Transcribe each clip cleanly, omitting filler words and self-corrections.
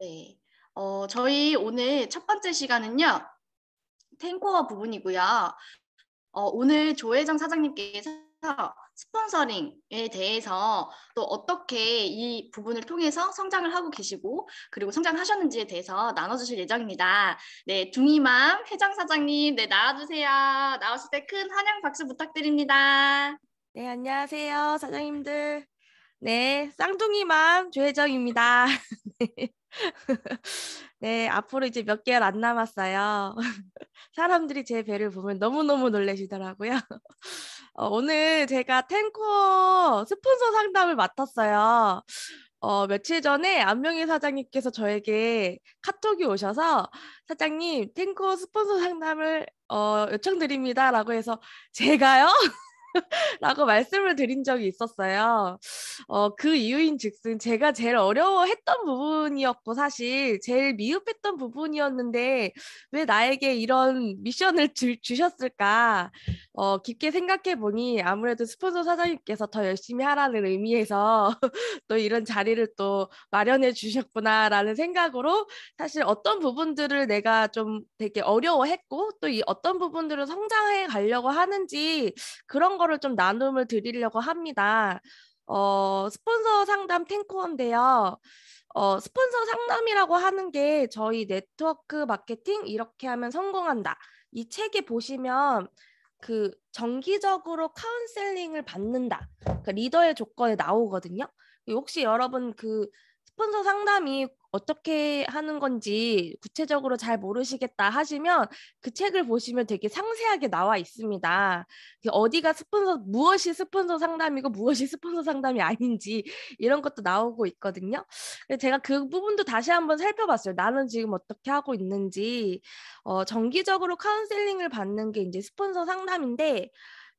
네. 저희 오늘 첫 번째 시간은요, 탱코어 부분이고요. 오늘 조혜정 사장님께서 스폰서링에 대해서 또 어떻게 이 부분을 통해서 성장을 하고 계시고, 그리고 성장하셨는지에 대해서 나눠주실 예정입니다. 네, 둥이맘 회장 사장님, 네, 나와주세요. 나오실 때 큰 환영 박수 부탁드립니다. 네, 안녕하세요, 사장님들. 네, 쌍둥이맘 조혜정입니다. 네, 앞으로 이제 몇 개월 안 남았어요. 사람들이 제 배를 보면 너무너무 놀라시더라고요. 오늘 제가 탱커 스폰서 상담을 맡았어요. 며칠 전에 안명희 사장님께서 저에게 카톡이 오셔서 사장님 탱커 스폰서 상담을 요청드립니다라고 해서 제가요? 라고 말씀을 드린 적이 있었어요. 그 이유인 즉슨 제가 제일 어려워했던 부분이었고 사실 제일 미흡했던 부분이었는데 왜 나에게 이런 미션을 주셨을까? 깊게 생각해 보니 아무래도 스폰서 사장님께서 더 열심히 하라는 의미에서 또 이런 자리를 또 마련해 주셨구나라는 생각으로 사실 어떤 부분들을 내가 좀 되게 어려워했고 또 이 어떤 부분들을 성장해 가려고 하는지 그런 거를 좀 나눔을 드리려고 합니다. 스폰서 상담 탱커인데요. 스폰서 상담이라고 하는 게 저희 네트워크 마케팅 이렇게 하면 성공한다. 이 책에 보시면 그 정기적으로 카운셀링을 받는다. 그러니까 리더의 조건에 나오거든요. 혹시 여러분 그 스폰서 상담이 어떻게 하는 건지 구체적으로 잘 모르시겠다 하시면 그 책을 보시면 되게 상세하게 나와 있습니다. 어디가 무엇이 스폰서 상담이고 무엇이 스폰서 상담이 아닌지 이런 것도 나오고 있거든요. 그래서 제가 그 부분도 다시 한번 살펴봤어요. 나는 지금 어떻게 하고 있는지. 정기적으로 카운셀링을 받는 게 이제 스폰서 상담인데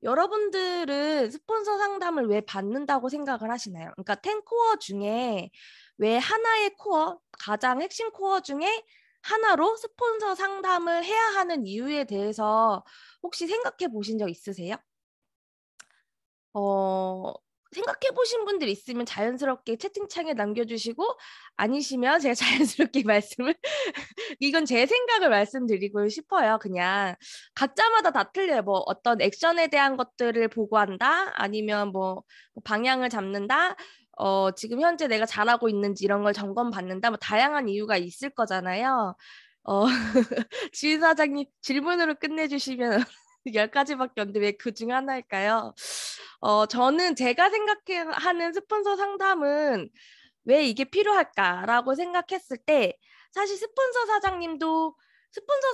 여러분들은 스폰서 상담을 왜 받는다고 생각을 하시나요? 그러니까 10코어 중에 왜 하나의 코어, 가장 핵심 코어 중에 하나로 스폰서 상담을 해야 하는 이유에 대해서 혹시 생각해 보신 적 있으세요? 어, 생각해 보신 분들 있으면 자연스럽게 채팅창에 남겨주시고 아니시면 제가 자연스럽게 말씀을 이건 제 생각을 말씀드리고 싶어요. 그냥 각자마다 다 틀려요. 뭐 어떤 액션에 대한 것들을 보고한다 아니면 뭐 방향을 잡는다 지금 현재 내가 잘하고 있는지 이런 걸 점검 받는다 뭐 다양한 이유가 있을 거잖아요. 어, 지휘 사장님 질문으로 끝내주시면 10가지밖에 없는데 왜 그 중 하나일까요? 저는 제가 생각하는 스폰서 상담은 왜 이게 필요할까라고 생각했을 때 사실 스폰서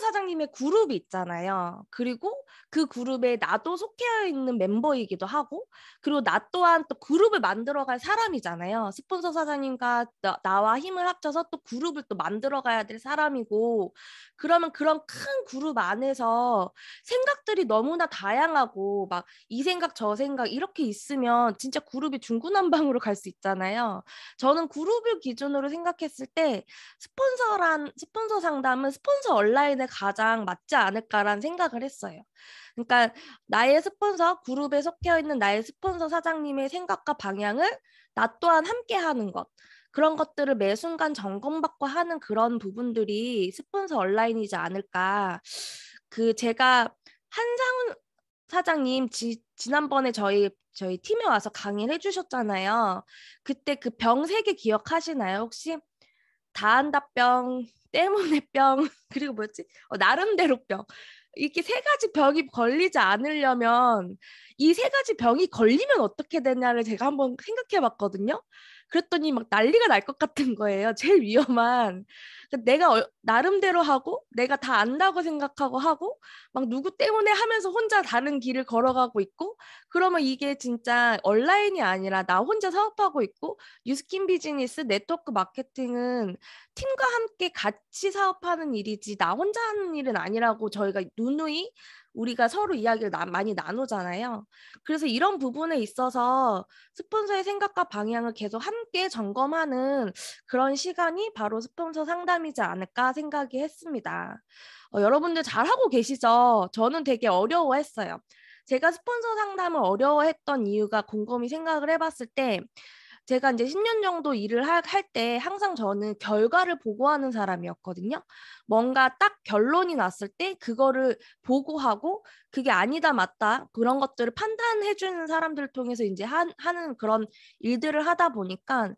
사장님의 그룹이 있잖아요. 그리고 그 그룹에 나도 속해 있는 멤버이기도 하고 그리고 나 또한 또 그룹을 만들어갈 사람이잖아요. 스폰서 사장님과 나와 힘을 합쳐서 또 그룹을 또 만들어가야 될 사람이고 그러면 그런 큰 그룹 안에서 생각들이 너무나 다양하고 막 이 생각 저 생각 이렇게 있으면 진짜 그룹이 중구난방으로 갈 수 있잖아요. 저는 그룹을 기준으로 생각했을 때 스폰서 상담은 스폰서 온라인에 가장 맞지 않을까라는 생각을 했어요. 그러니까 나의 스폰서 그룹에 속해 있는 나의 스폰서 사장님의 생각과 방향을 나 또한 함께 하는 것. 그런 것들을 매 순간 점검받고 하는 그런 부분들이 스폰서 온라인이지 않을까. 제가 한상훈 사장님 지난번에 저희 팀에 와서 강의를 해주셨잖아요. 그때 그 병 세 개 기억하시나요? 혹시 다한다병, 때문에 병, 그리고 뭐였지? 나름대로 병. 이렇게 세 가지 병이 걸리지 않으려면 이 세 가지 병이 걸리면 어떻게 되냐를 제가 한번 생각해 봤거든요. 그랬더니 막 난리가 날 것 같은 거예요. 제일 위험한. 그러니까 내가 나름대로 하고 내가 다 안다고 생각하고 하고 막 누구 때문에 하면서 혼자 다른 길을 걸어가고 있고 그러면 이게 진짜 온라인이 아니라 나 혼자 사업하고 있고 뉴스킨 비즈니스 네트워크 마케팅은 팀과 함께 같이 사업하는 일이지 나 혼자 하는 일은 아니라고 저희가 누누이 우리가 서로 이야기를 많이 나누잖아요. 그래서 이런 부분에 있어서 스폰서의 생각과 방향을 계속 함께 점검하는 그런 시간이 바로 스폰서 상담이지 않을까 생각이 했습니다. 여러분들 잘하고 계시죠? 저는 되게 어려워했어요. 제가 스폰서 상담을 어려워했던 이유가 곰곰이 생각을 해봤을 때 제가 이제 10년 정도 일을 할 때 항상 저는 결과를 보고하는 사람이었거든요. 뭔가 딱 결론이 났을 때 그거를 보고하고 그게 아니다 맞다 그런 것들을 판단해 주는 사람들을 통해서 이제 하는 그런 일들을 하다 보니까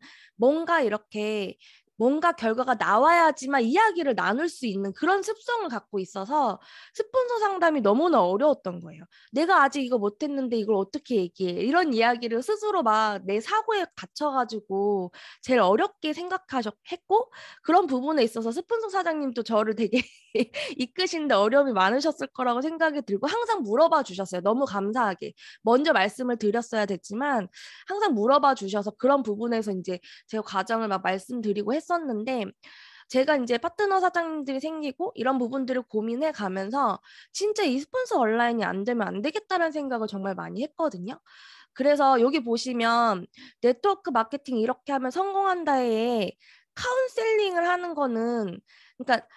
뭔가 결과가 나와야지만 이야기를 나눌 수 있는 그런 습성을 갖고 있어서 스폰서 상담이 너무나 어려웠던 거예요. 내가 아직 이거 못했는데 이걸 어떻게 얘기해? 이런 이야기를 스스로 막 내 사고에 갇혀가지고 제일 어렵게 생각했고 그런 부분에 있어서 스폰서 사장님도 저를 되게 이끄시는데 어려움이 많으셨을 거라고 생각이 들고 항상 물어봐 주셨어요. 너무 감사하게. 먼저 말씀을 드렸어야 됐지만 항상 물어봐 주셔서 그런 부분에서 이제 제 과정을 막 말씀드리고 했었는데 제가 이제 파트너 사장님들이 생기고 이런 부분들을 고민해 가면서 진짜 이 스폰서 온라인이 안 되면 안 되겠다는 생각을 정말 많이 했거든요. 그래서 여기 보시면 네트워크 마케팅 이렇게 하면 성공한다에 카운셀링을 하는 거는 그러니까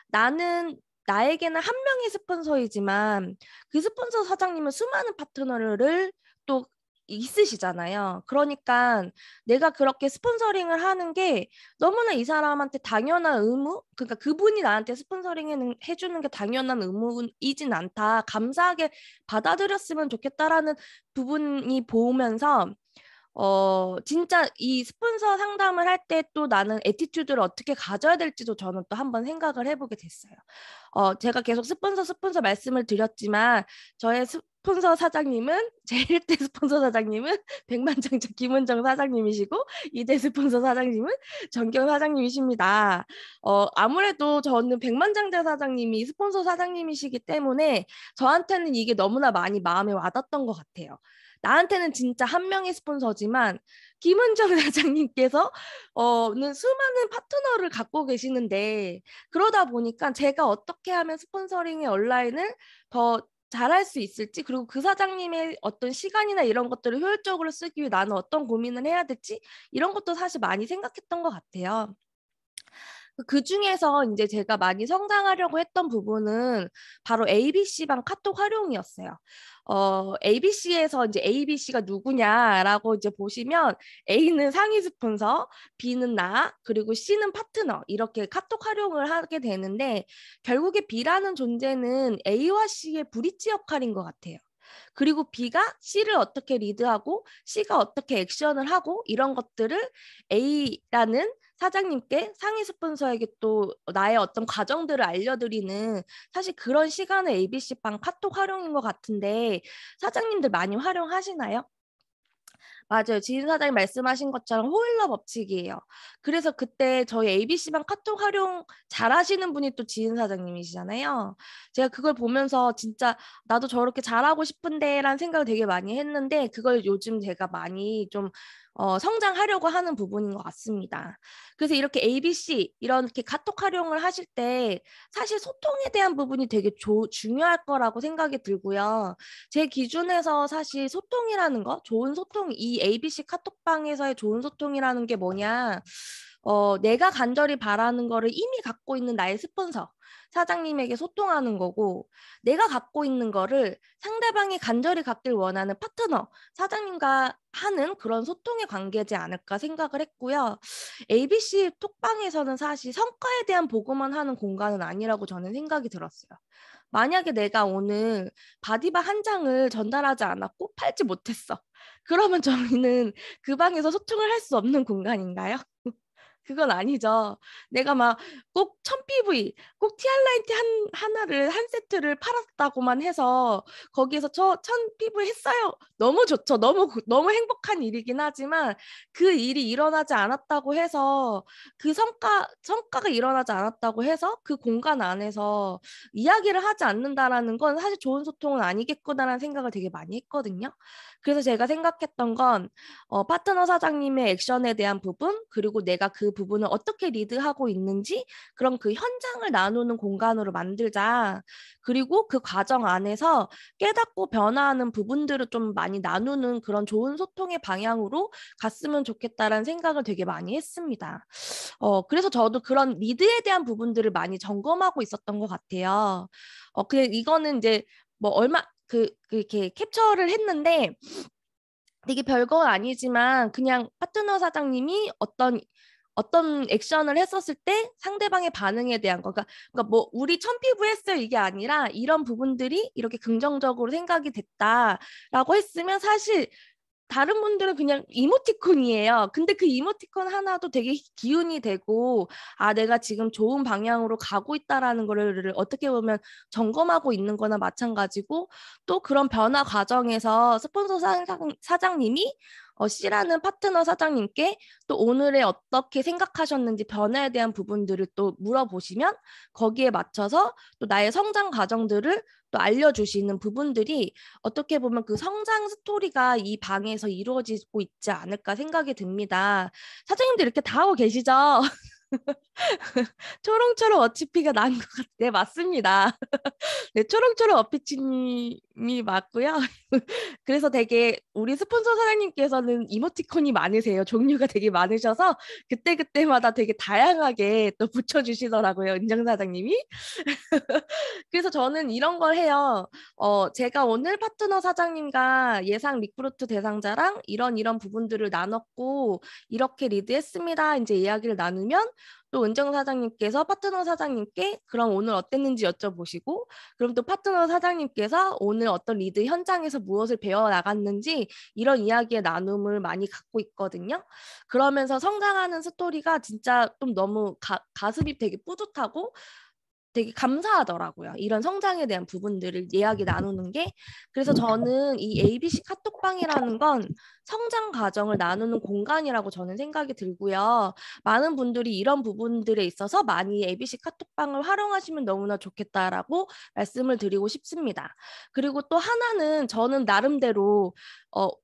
나에게는 한 명의 스폰서이지만 그 스폰서 사장님은 수많은 파트너를 또 있으시잖아요. 그러니까 내가 그렇게 스폰서링을 하는 게 너무나 이 사람한테 당연한 의무? 그러니까 그분이 나한테 스폰서링 해주는 게 당연한 의무이진 않다. 감사하게 받아들였으면 좋겠다라는 부분이 보면서 진짜 이 스폰서 상담을 할 때 또 나는 애티튜드를 어떻게 가져야 될지도 저는 또 한번 생각을 해보게 됐어요. 제가 계속 스폰서 말씀을 드렸지만 저의 스폰서 사장님은 제 1대 스폰서 사장님은 백만장자 김은정 사장님이시고 2대 스폰서 사장님은 정경 사장님이십니다. 아무래도 저는 백만장자 사장님이 스폰서 사장님이시기 때문에 저한테는 이게 너무나 많이 마음에 와닿았던 것 같아요. 나한테는 진짜 한 명의 스폰서지만 김은정 사장님께서 는 수많은 파트너를 갖고 계시는데 그러다 보니까 제가 어떻게 하면 스폰서링의 온라인을 더 잘할 수 있을지 그리고 그 사장님의 어떤 시간이나 이런 것들을 효율적으로 쓰기 위해 나는 어떤 고민을 해야 될지 이런 것도 사실 많이 생각했던 것 같아요. 그 중에서 이제 제가 많이 성장하려고 했던 부분은 바로 ABC방 카톡 활용이었어요. ABC에서 이제 ABC가 누구냐라고 이제 보시면 A는 상위 스폰서, B는 나, 그리고 C는 파트너 이렇게 카톡 활용을 하게 되는데 결국에 B라는 존재는 A와 C의 브릿지 역할인 것 같아요. 그리고 B가 C를 어떻게 리드하고 C가 어떻게 액션을 하고 이런 것들을 A라는 사장님께 상위 스폰서에게 또 나의 어떤 과정들을 알려드리는 사실 그런 시간의 ABC방 카톡 활용인 것 같은데 사장님들 많이 활용하시나요? 맞아요. 지인 사장님 말씀하신 것처럼 호일러 법칙이에요. 그래서 그때 저희 ABC방 카톡 활용 잘하시는 분이 또 지인 사장님이시잖아요. 제가 그걸 보면서 진짜 나도 저렇게 잘하고 싶은데라는 생각을 되게 많이 했는데 그걸 요즘 제가 많이 좀 성장하려고 하는 부분인 것 같습니다. 그래서 이렇게 ABC 이렇게 카톡 활용을 하실 때 사실 소통에 대한 부분이 되게 중요할 거라고 생각이 들고요. 제 기준에서 사실 소통이라는 거, 좋은 소통, 이 ABC 카톡방에서의 좋은 소통이라는 게 뭐냐, 내가 간절히 바라는 거를 이미 갖고 있는 나의 스폰서, 사장님에게 소통하는 거고, 내가 갖고 있는 거를 상대방이 간절히 갖길 원하는 파트너, 사장님과 하는 그런 소통의 관계지 않을까 생각을 했고요. ABC 톡방에서는 사실 성과에 대한 보고만 하는 공간은 아니라고 저는 생각이 들었어요. 만약에 내가 오늘 바디바 한 장을 전달하지 않았고 팔지 못했어. 그러면 저희는 그 방에서 소통을 할 수 없는 공간인가요? 그건 아니죠. 내가 막 꼭 1000PV, 꼭 티알라이트 하나를, 한 세트를 팔았다고만 해서 거기에서 저 1000PV 했어요. 너무 좋죠. 너무 행복한 일이긴 하지만 그 일이 일어나지 않았다고 해서 그 성과가 일어나지 않았다고 해서 그 공간 안에서 이야기를 하지 않는다라는 건 사실 좋은 소통은 아니겠구나라는 생각을 되게 많이 했거든요. 그래서 제가 생각했던 건 파트너 사장님의 액션에 대한 부분, 그리고 내가 그 부분을 어떻게 리드하고 있는지, 그런 그 현장을 나누는 공간으로 만들자. 그리고 그 과정 안에서 깨닫고 변화하는 부분들을 좀 많이 나누는 그런 좋은 소통의 방향으로 갔으면 좋겠다라는 생각을 되게 많이 했습니다. 그래서 저도 그런 리드에 대한 부분들을 많이 점검하고 있었던 것 같아요. 이거는 이제 뭐 이렇게 캡처를 했는데 되게 별건 아니지만 그냥 파트너 사장님이 어떤 액션을 했었을 때 상대방의 반응에 대한 거. 그러니까 뭐 우리 천피부했어요 이게 아니라 이런 부분들이 이렇게 긍정적으로 생각이 됐다라고 했으면 사실 다른 분들은 그냥 이모티콘이에요. 근데 그 이모티콘 하나도 되게 기운이 되고, 아, 내가 지금 좋은 방향으로 가고 있다라는 거를 어떻게 보면 점검하고 있는 거나 마찬가지고, 또 그런 변화 과정에서 스폰서 사장님이 C라는 파트너 사장님께 또 오늘의 어떻게 생각하셨는지 변화에 대한 부분들을 또 물어보시면 거기에 맞춰서 또 나의 성장 과정들을 또 알려주시는 부분들이 어떻게 보면 그 성장 스토리가 이 방에서 이루어지고 있지 않을까 생각이 듭니다. 사장님들 이렇게 다 하고 계시죠? 초롱초롱 어치피가 난 것 같아요. 네, 맞습니다. 네, 초롱초롱 어피치님이 맞고요. 그래서 되게 우리 스폰서 사장님께서는 이모티콘이 많으세요. 종류가 되게 많으셔서 그때그때마다 되게 다양하게 또 붙여주시더라고요. 은정 사장님이. 그래서 저는 이런 걸 해요. 제가 오늘 파트너 사장님과 예상 리크루트 대상자랑 이런 부분들을 나눴고 이렇게 리드했습니다. 이제 이야기를 나누면 또 은정 사장님께서 파트너 사장님께 그럼 오늘 어땠는지 여쭤보시고 그럼 또 파트너 사장님께서 오늘 어떤 리드 현장에서 무엇을 배워 나갔는지 이런 이야기의 나눔을 많이 갖고 있거든요. 그러면서 성장하는 스토리가 진짜 좀 너무 가슴이 되게 뿌듯하고 되게 감사하더라고요. 이런 성장에 대한 부분들을 이야기 나누는 게. 그래서 저는 이 ABC 카톡방이라는 건 성장 과정을 나누는 공간이라고 저는 생각이 들고요. 많은 분들이 이런 부분들에 있어서 많이 ABC 카톡방을 활용하시면 너무나 좋겠다라고 말씀을 드리고 싶습니다. 그리고 또 하나는 저는 나름대로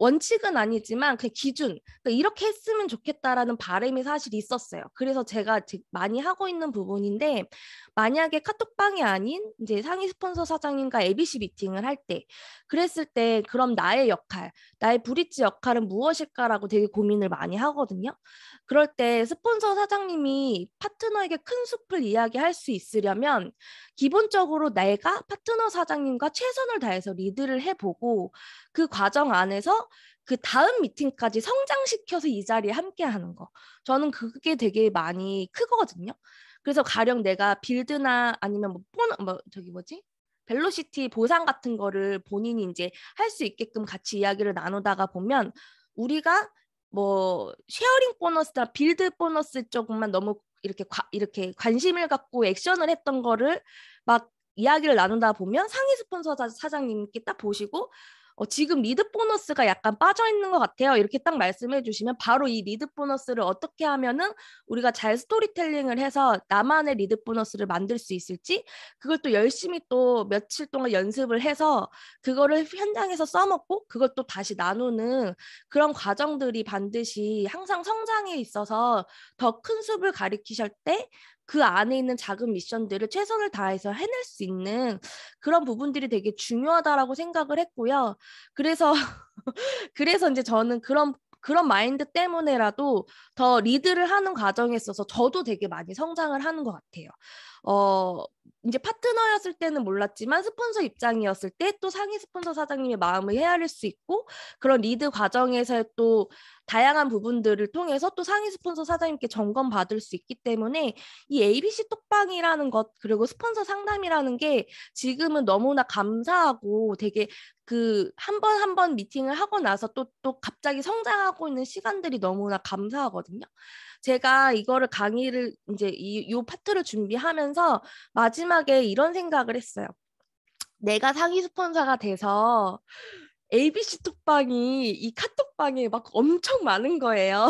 원칙은 아니지만 그 기준, 그러니까 이렇게 했으면 좋겠다라는 바람이 사실 있었어요. 그래서 제가 많이 하고 있는 부분인데 만약에 카톡방이 아닌 이제 상위 스폰서 사장님과 ABC 미팅을 할 때 그랬을 때 그럼 나의 역할, 나의 브릿지 역할은 무엇일까라고 되게 고민을 많이 하거든요. 그럴 때 스폰서 사장님이 파트너에게 큰 숲을 이야기할 수 있으려면 기본적으로 내가 파트너 사장님과 최선을 다해서 리드를 해보고 그 과정 안에서 그 다음 미팅까지 성장시켜서 이 자리에 함께 하는 거. 저는 그게 되게 많이 크거든요. 그래서 가령 내가 빌드나 아니면 저기 뭐지? 벨로시티 보상 같은 거를 본인이 이제 할 수 있게끔 같이 이야기를 나누다가 보면 우리가 뭐 쉐어링 보너스나 빌드 보너스 쪽만 너무 이렇게 관심을 갖고 액션을 했던 거를 막 이야기를 나누다 보면 상위 스폰서 사장님께 딱 보시고 지금 리드 보너스가 약간 빠져 있는 것 같아요. 이렇게 딱 말씀해 주시면 바로 이 리드 보너스를 어떻게 하면은 우리가 잘 스토리텔링을 해서 나만의 리드 보너스를 만들 수 있을지 그걸 또 열심히 또 며칠 동안 연습을 해서 그거를 현장에서 써먹고 그걸 또 다시 나누는 그런 과정들이 반드시 항상 성장에 있어서 더 큰 숲을 가리키실 때 그 안에 있는 작은 미션들을 최선을 다해서 해낼 수 있는 그런 부분들이 되게 중요하다라고 생각을 했고요. 그래서 그래서 이제 저는 그런 마인드 때문에라도 더 리드를 하는 과정에 있어서 저도 되게 많이 성장을 하는 것 같아요. 이제 파트너였을 때는 몰랐지만 스폰서 입장이었을 때 또 상위 스폰서 사장님의 마음을 헤아릴 수 있고 그런 리드 과정에서 또 다양한 부분들을 통해서 또 상위 스폰서 사장님께 점검받을 수 있기 때문에 이 ABC 톡방이라는 것 그리고 스폰서 상담이라는 게 지금은 너무나 감사하고 되게 그 한 번 한 번 미팅을 하고 나서 또 갑자기 성장하고 있는 시간들이 너무나 감사하거든요. 제가 이거를 강의를 이제 요 파트를 준비하면서 마지막에 이런 생각을 했어요. 내가 상위 스폰서가 돼서 ABC 톡방이 이 카톡방에 막 엄청 많은 거예요.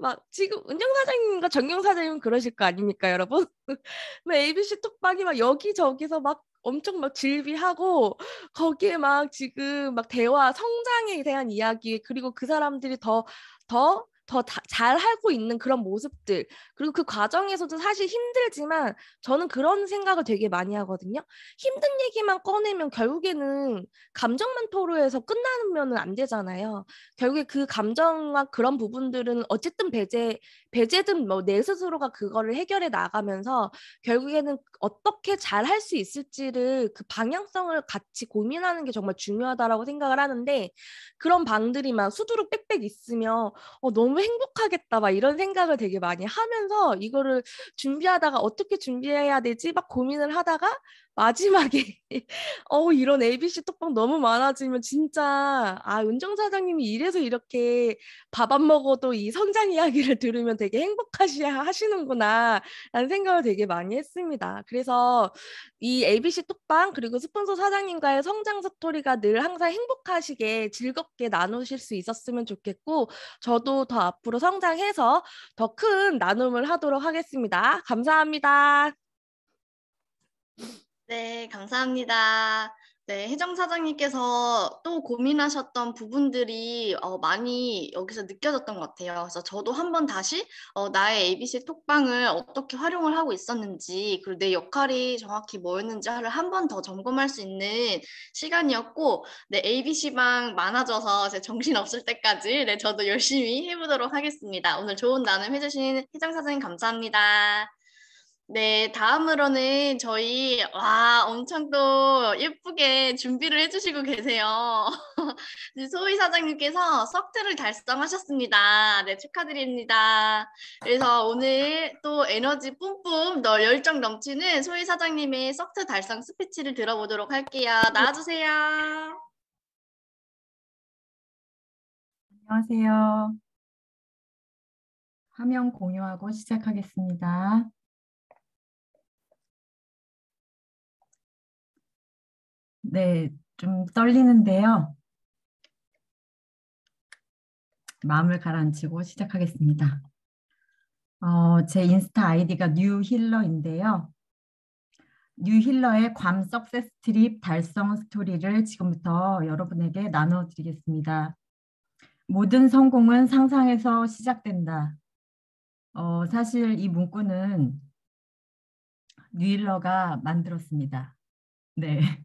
막 지금 은정 사장님과 정경 사장님은 그러실 거 아닙니까, 여러분? 막 ABC 톡방이 막 여기저기서 막 엄청 막 질비하고 거기에 막 지금 막 대화 성장에 대한 이야기 그리고 그 사람들이 더 더 잘하고 있는 그런 모습들, 그리고 그 과정에서도 사실 힘들지만 저는 그런 생각을 되게 많이 하거든요. 힘든 얘기만 꺼내면 결국에는 감정만 토로해서 끝나면은 안 되잖아요. 결국에 그 감정과 그런 부분들은 어쨌든 배제든 뭐 내 스스로가 그거를 해결해 나가면서 결국에는 어떻게 잘 할 수 있을지를 그 방향성을 같이 고민하는 게 정말 중요하다라고 생각을 하는데, 그런 방들이 막 수두룩 빽빽 있으면 너무 행복하겠다 막 이런 생각을 되게 많이 하면서 이거를 준비하다가 어떻게 준비해야 되지 막 고민을 하다가 마지막에 이런 ABC 톡방 너무 많아지면 진짜 은정 사장님이 이래서 이렇게 밥 안 먹어도 이 성장 이야기를 들으면 되게 하시는구나 라는 생각을 되게 많이 했습니다. 그래서 이 ABC 톡방 그리고 스폰서 사장님과의 성장 스토리가 늘 항상 행복하시게 즐겁게 나누실 수 있었으면 좋겠고, 저도 더 앞으로 성장해서 더 큰 나눔을 하도록 하겠습니다. 감사합니다. 네, 감사합니다. 네, 혜정 사장님께서 또 고민하셨던 부분들이 많이 여기서 느껴졌던 것 같아요. 그래서 저도 한번 다시 나의 ABC 톡방을 어떻게 활용을 하고 있었는지, 그리고 내 역할이 정확히 뭐였는지를 한 번 더 점검할 수 있는 시간이었고, 네, ABC방 많아져서 제 정신 없을 때까지 네, 저도 열심히 해보도록 하겠습니다. 오늘 좋은 나눔 해주신 혜정 사장님 감사합니다. 네, 다음으로는 저희, 엄청 또 예쁘게 준비를 해주시고 계세요. 이제 소희 사장님께서 석트를 달성하셨습니다. 네, 축하드립니다. 그래서 오늘 또 에너지 뿜뿜, 열정 넘치는 소희 사장님의 석트 달성 스피치를 들어보도록 할게요. 나와주세요. 안녕하세요. 화면 공유하고 시작하겠습니다. 네, 좀 떨리는데요. 마음을 가라앉히고 시작하겠습니다. 제 인스타 아이디가 뉴힐러인데요. 뉴힐러의 괌 석세스 트립 달성 스토리를 지금부터 여러분에게 나눠드리겠습니다. 모든 성공은 상상에서 시작된다. 사실 이 문구는 뉴힐러가 만들었습니다. 네.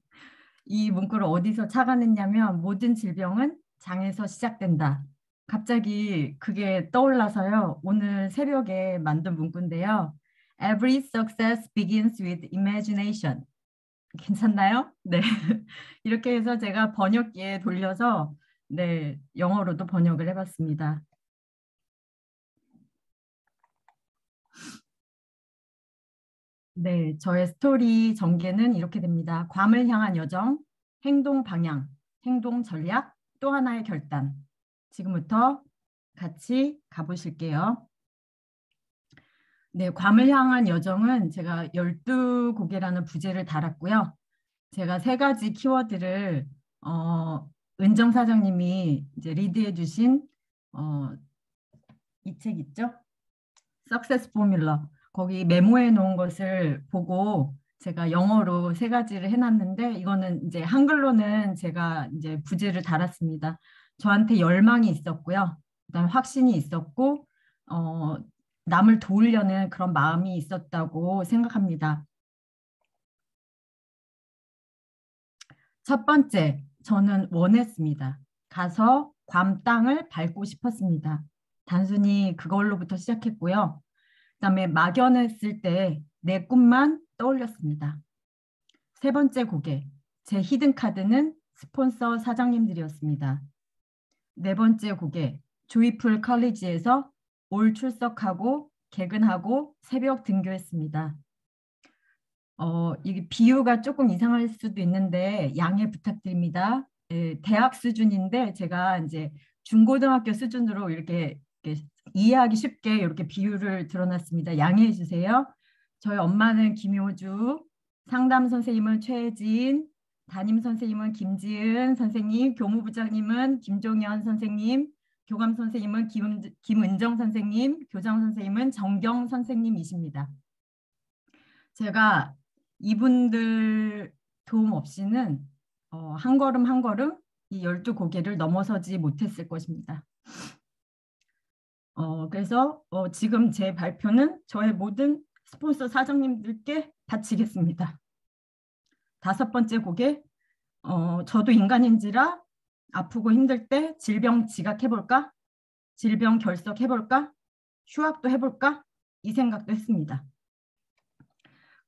이 문구를 어디서 착안했냐면 모든 질병은 장에서 시작된다. 갑자기 그게 떠올라서요. 오늘 새벽에 만든 문구인데요. Every success begins with imagination. 괜찮나요? 네. 이렇게 해서 제가 번역기에 돌려서 네, 영어로도 번역을 해봤습니다. 네, 저의 스토리 전개는 이렇게 됩니다. 괌을 향한 여정, 행동 방향, 행동 전략, 또 하나의 결단. 지금부터 같이 가보실게요. 네, 괌을 향한 여정은 제가 12곡이라는 부제를 달았고요. 제가 세 가지 키워드를 은정 사장님이 이제 리드해 주신 이 책 있죠? Success Formula. 거기 메모해 놓은 것을 보고 제가 영어로 세 가지를 해놨는데 이거는 이제 한글로는 제가 이제 부제를 달았습니다. 저한테 열망이 있었고요. 그다음 확신이 있었고 남을 도우려는 그런 마음이 있었다고 생각합니다. 첫 번째, 저는 원했습니다. 가서 괌 땅을 밟고 싶었습니다. 단순히 그걸로부터 시작했고요. 그다음에 막연했을 때 내 꿈만 떠올렸습니다. 세 번째 고개, 제 히든 카드는 스폰서 사장님들이었습니다. 네 번째 고개, 조이풀 컬리지에서 올 출석하고 개근하고 새벽 등교했습니다. 이게 비유가 조금 이상할 수도 있는데 양해 부탁드립니다. 대학 수준인데 제가 이제 중고등학교 수준으로 이렇게 이해하기 쉽게 이렇게 비유를 드러났습니다. 양해해 주세요. 저희 엄마는 김효주, 상담 선생님은 최혜진, 담임 선생님은 김지은 선생님, 교무부장님은 김종현 선생님, 교감 선생님은 김은정 선생님, 교장 선생님은 정경 선생님이십니다. 제가 이분들 도움 없이는 한 걸음 한 걸음 이 12고개를 넘어서지 못했을 것입니다. 그래서 지금 제 발표는 저의 모든 스폰서 사장님들께 바치겠습니다. 5번째 고개, 저도 인간인지라 아프고 힘들 때 질병 지각해볼까? 질병 결석해볼까? 휴학도 해볼까? 이 생각도 했습니다.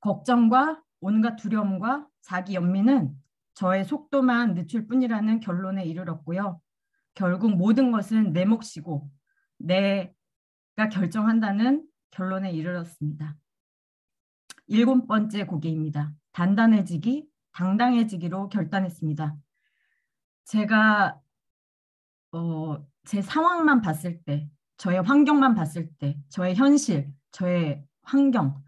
걱정과 온갖 두려움과 자기 연민은 저의 속도만 늦출 뿐이라는 결론에 이르렀고요. 결국 모든 것은 내 몫이고 내가 결정한다는 결론에 이르렀습니다. 7번째 고개입니다. 단단해지기, 당당해지기로 결단했습니다. 제가 제 상황만 봤을 때, 저의 환경만 봤을 때, 저의 현실, 저의 환경,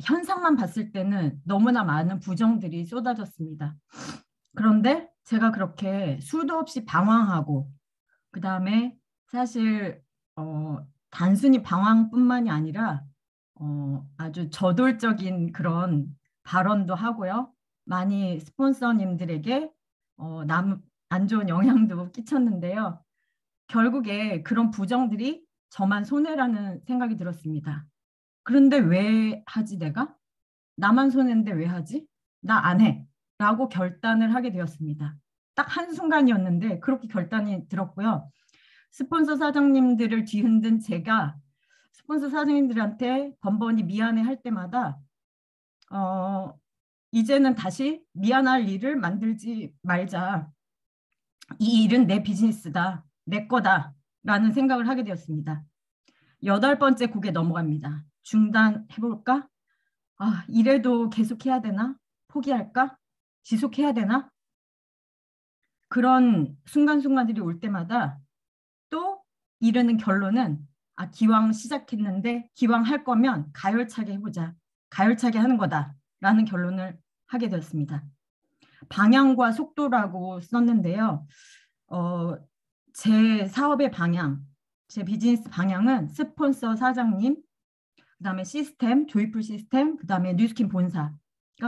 현상만 봤을 때는 너무나 많은 부정들이 쏟아졌습니다. 그런데 제가 그렇게 수도 없이 방황하고 그 다음에 사실 단순히 방황뿐만이 아니라 아주 저돌적인 그런 발언도 하고요. 많이 스폰서님들에게 안 좋은 영향도 끼쳤는데요. 결국에 그런 부정들이 저만 손해라는 생각이 들었습니다. 그런데 왜 하지 내가? 나만 손해인데 왜 하지? 나 안 해. 라고 결단을 하게 되었습니다. 딱 한순간이었는데 그렇게 결단이 들었고요. 스폰서 사장님들을 뒤흔든 제가 스폰서 사장님들한테 번번이 미안해 할 때마다 이제는 다시 미안할 일을 만들지 말자. 이 일은 내 비즈니스다. 내 거다. 라는 생각을 하게 되었습니다. 8번째 곡에 넘어갑니다. 중단해볼까? 이래도 계속해야 되나? 포기할까? 지속해야 되나? 그런 순간순간들이 올 때마다 또 이르는 결론은 기왕 시작했는데 기왕 할 거면 가열차게 해보자. 가열차게 하는 거다. 라는 결론을 하게 되었습니다. 방향과 속도라고 썼는데요. 제 사업의 방향, 제 비즈니스 방향은 스폰서 사장님, 그 다음에 시스템, 조이풀 시스템, 그 다음에 뉴스킨 본사가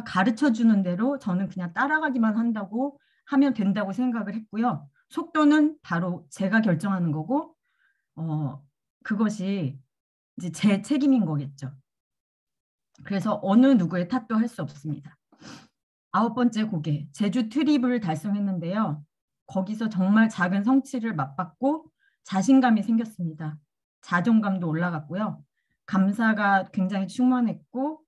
가르쳐주는 대로 저는 그냥 따라가기만 한다고 하면 된다고 생각을 했고요. 속도는 바로 제가 결정하는 거고 그것이 이제 제 책임인 거겠죠. 그래서 어느 누구의 탓도 할 수 없습니다. 9번째 고개, 제주 트립을 달성했는데요. 거기서 정말 작은 성취를 맛봤고 자신감이 생겼습니다. 자존감도 올라갔고요. 감사가 굉장히 충만했고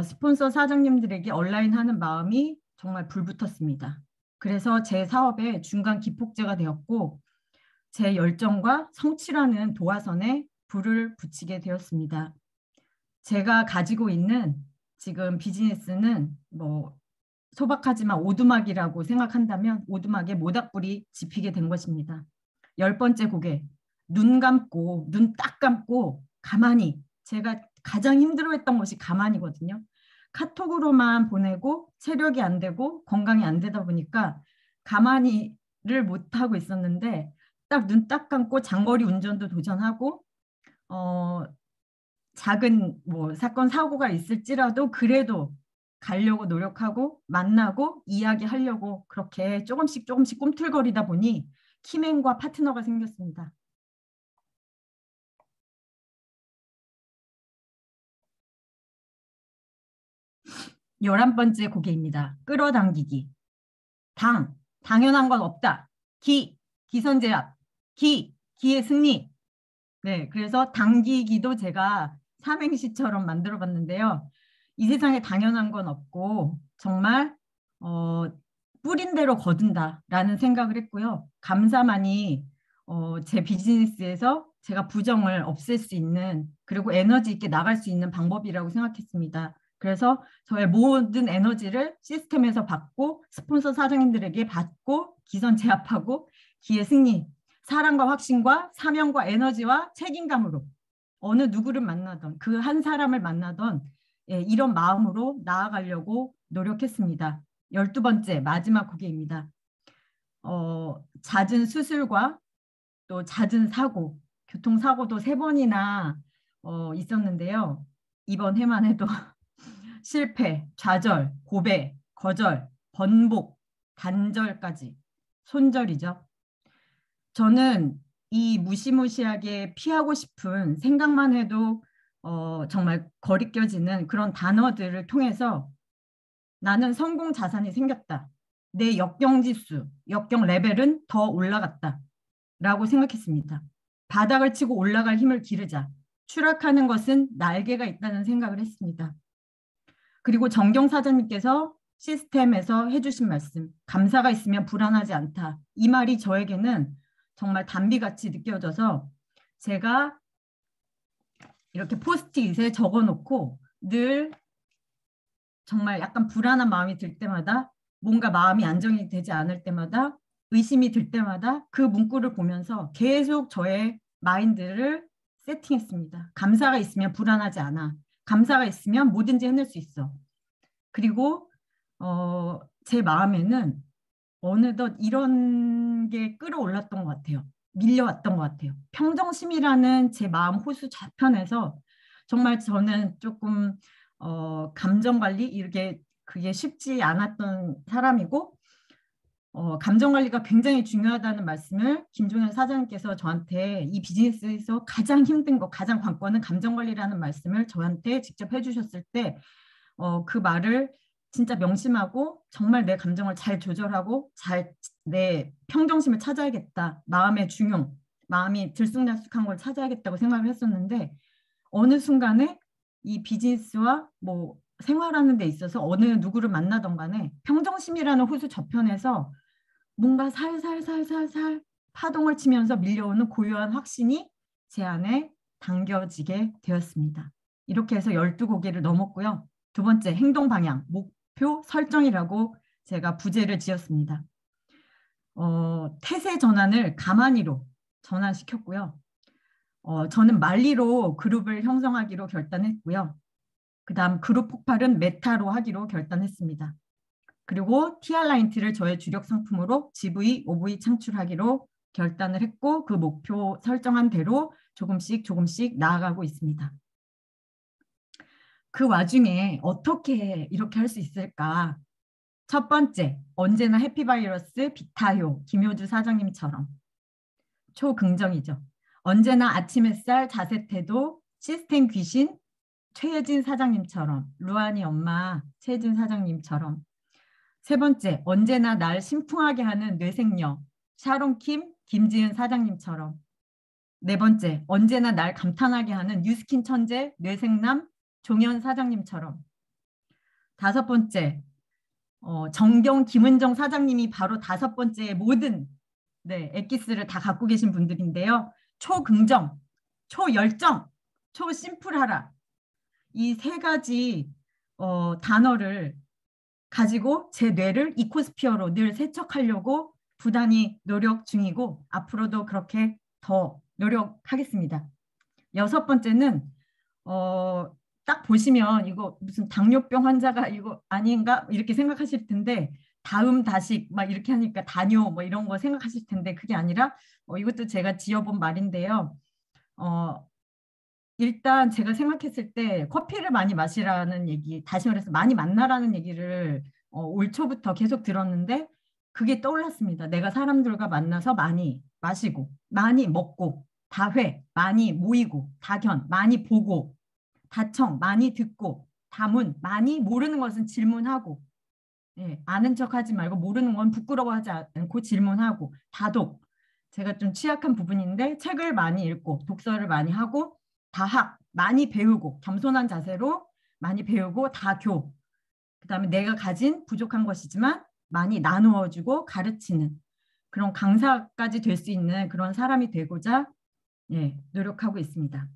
스폰서 사장님들에게 온라인하는 마음이 정말 불붙었습니다. 그래서 제 사업의 중간 기폭제가 되었고 제 열정과 성취라는 도화선에 불을 붙이게 되었습니다. 제가 가지고 있는 지금 비즈니스는 소박하지만 오두막이라고 생각한다면 오두막에 모닥불이 지피게 된 것입니다. 10번째 고개, 눈 딱 감고 가만히, 제가 가장 힘들어했던 것이 가만히거든요. 카톡으로만 보내고 체력이 안 되고 건강이 안 되다 보니까 가만히를 못하고 있었는데 딱 눈 딱 감고 장거리 운전도 도전하고 작은 사건 사고가 있을지라도 그래도 가려고 노력하고 만나고 이야기하려고 그렇게 조금씩 꿈틀거리다 보니 키맨과 파트너가 생겼습니다. 11번째 고개입니다. 끌어당기기. 당연한 건 없다. 기선제압. 기의 승리. 네, 그래서 당기기도 제가 삼행시처럼 만들어 봤는데요. 이 세상에 당연한 건 없고 정말 뿌린 대로 거둔다라는 생각을 했고요. 감사만이 제 비즈니스에서 제가 부정을 없앨 수 있는 그리고 에너지 있게 나갈 수 있는 방법이라고 생각했습니다. 그래서 저의 모든 에너지를 시스템에서 받고 스폰서 사장님들에게 받고 기선 제압하고 기의 승리, 사랑과 확신과 사명과 에너지와 책임감으로 어느 누구를 만나던 그 한 사람을 만나던 이런 마음으로 나아가려고 노력했습니다. 12번째 마지막 고개입니다. 잦은 수술과 또 잦은 사고, 교통사고도 3번이나 있었는데요. 이번 해만 해도 실패, 좌절, 고배, 거절, 번복, 단절까지 손절이죠. 저는 이 무시무시하게 피하고 싶은 생각만 해도 정말 거리껴지는 그런 단어들을 통해서 나는 성공 자산이 생겼다. 내 역경지수, 역경 레벨은 더 올라갔다. 라고 생각했습니다. 바닥을 치고 올라갈 힘을 기르자. 추락하는 것은 날개가 있다는 생각을 했습니다. 그리고 정경 사장님께서 시스템에서 해주신 말씀, 감사가 있으면 불안하지 않다. 이 말이 저에게는 정말 단비같이 느껴져서 제가 이렇게 포스트잇에 적어놓고 늘 정말 약간 불안한 마음이 들 때마다, 뭔가 마음이 안정이 되지 않을 때마다, 의심이 들 때마다 그 문구를 보면서 계속 저의 마인드를 세팅했습니다. 감사가 있으면 불안하지 않아. 감사가 있으면 뭐든지 해낼 수 있어. 그리고 제 마음에는 어느덧 이런 게 끌어올랐던 것 같아요. 밀려왔던 것 같아요. 평정심이라는 제 마음 호수 좌편에서 정말 저는 조금 감정 관리 이렇게 그게 쉽지 않았던 사람이고 감정 관리가 굉장히 중요하다는 말씀을 김종현 사장님께서 저한테 이 비즈니스에서 가장 힘든 거, 가장 관건은 감정 관리라는 말씀을 저한테 직접 해주셨을 때 그 말을 진짜 명심하고 정말 내 감정을 잘 조절하고 잘 내 평정심을 찾아야겠다. 마음의 중용, 마음이 들쑥날쑥한 걸 찾아야겠다고 생각을 했었는데 어느 순간에 이 비즈니스와 뭐 생활하는 데 있어서 어느 누구를 만나던 간에 평정심이라는 호수 저편에서 뭔가 살살살살살 파동을 치면서 밀려오는 고요한 확신이 제 안에 당겨지게 되었습니다. 이렇게 해서 12고개를 넘었고요. 두 번째, 행동 방향, 목표 설정이라고 제가 부제를 지었습니다. 태세 전환을 가만히로 전환시켰고요. 저는 말리로 그룹을 형성하기로 결단했고요. 그 다음 그룹 폭발은 메타로 하기로 결단했습니다. 그리고 TR라인트를 저의 주력 상품으로 GV, OV 창출하기로 결단을 했고 그 목표 설정한 대로 조금씩 나아가고 있습니다. 그 와중에 어떻게 이렇게 할 수 있을까? 첫 번째, 언제나 해피바이러스 비타효 김효주 사장님처럼 초긍정이죠. 언제나 아침 햇살 자세태도 시스템 귀신 최혜진 사장님처럼, 루아니 엄마 최혜진 사장님처럼. 세 번째, 언제나 날 심쿵하게 하는 뇌생녀 샤론킴 김지은 사장님처럼. 네 번째, 언제나 날 감탄하게 하는 뉴스킨 천재 뇌생남 종현 사장님처럼. 다섯 번째, 정경 김은정 사장님이 바로 다섯 번째 모든 엑기스를 다 갖고 계신 분들인데요. 초긍정, 초열정, 초심플하라. 이 세 가지 단어를 가지고 제 뇌를 이코스피어로 늘 세척하려고 부단히 노력 중이고 앞으로도 그렇게 더 노력하겠습니다. 여섯 번째는 딱 보시면 이거 무슨 당뇨병 환자가 이거 아닌가 이렇게 생각하실 텐데 다음 다식 막 이렇게 하니까 다뇨 뭐 이런 거 생각하실 텐데 그게 아니라 이것도 제가 지어본 말인데요. 일단 제가 생각했을 때 커피를 많이 마시라는 얘기, 다시 말해서 많이 만나라는 얘기를 올 초부터 계속 들었는데 그게 떠올랐습니다. 내가 사람들과 만나서 많이 마시고 많이 먹고 다회 많이 모이고 다견 많이 보고 다청 많이 듣고 다문 많이 모르는 것은 질문하고 아는 척하지 말고 모르는 건 부끄러워하지 않고 질문하고 다독 제가 좀 취약한 부분인데 책을 많이 읽고 독서를 많이 하고 다학 많이 배우고 겸손한 자세로 많이 배우고 다교 그다음에 내가 가진 부족한 것이지만 많이 나누어주고 가르치는 그런 강사까지 될 수 있는 그런 사람이 되고자 노력하고 있습니다.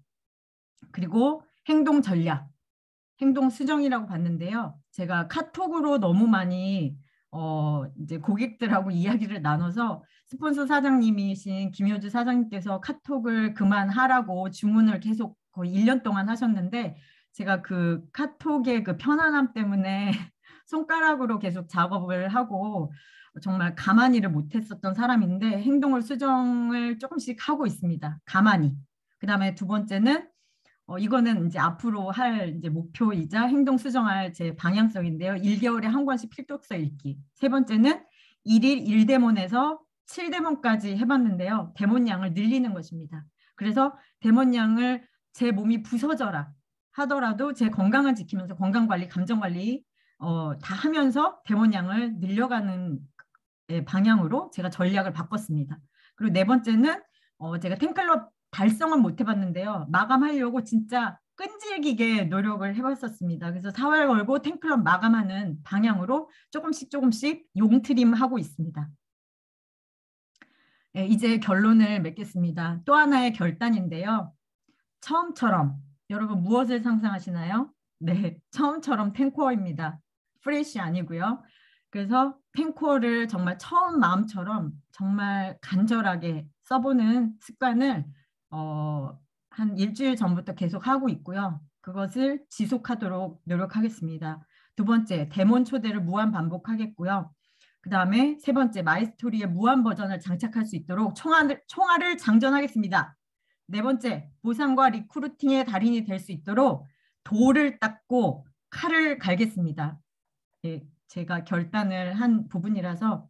그리고 행동 전략, 행동 수정이라고 봤는데요. 제가 카톡으로 너무 많이 이제 고객들하고 이야기를 나눠서 스폰서 사장님이신 김효주 사장님께서 카톡을 그만하라고 주문을 계속 거의 1년 동안 하셨는데 제가 그 카톡의 그 편안함 때문에 손가락으로 계속 작업을 하고 정말 가만히를 못했었던 사람인데 행동을 수정을 조금씩 하고 있습니다. 가만히. 그 다음에 두 번째는 이거는 이제 앞으로 할 이제 목표이자 행동 수정할 제 방향성인데요. 1개월에 한 권씩 필독서 읽기. 세 번째는 1일 1대문에서 7대문까지 해봤는데요. 대문량을 늘리는 것입니다. 그래서 대문량을 제 몸이 부서져라 하더라도 제 건강을 지키면서 건강관리, 감정관리 다 하면서 대문량을 늘려가는 방향으로 제가 전략을 바꿨습니다. 그리고 네 번째는 제가 팬클럽 달성은 못 해봤는데요. 마감하려고 진짜 끈질기게 노력을 해봤었습니다. 그래서 4월 걸고 팬클럽 마감하는 방향으로 조금씩 용트림하고 있습니다. 네, 이제 결론을 맺겠습니다. 또 하나의 결단인데요. 처음처럼 여러분 무엇을 상상하시나요? 네, 처음처럼 탱코어입니다. 프레쉬 아니고요. 그래서 탱코어를 정말 처음 마음처럼 정말 간절하게 써보는 습관을 한 일주일 전부터 계속 하고 있고요. 그것을 지속하도록 노력하겠습니다. 두 번째, 데몬 초대를 무한 반복하겠고요. 그 다음에 세 번째, 마이스토리의 무한 버전을 장착할 수 있도록 총알을 장전하겠습니다. 네 번째, 보상과 리크루팅의 달인이 될 수 있도록 돌을 닦고 칼을 갈겠습니다. 예, 제가 결단을 한 부분이라서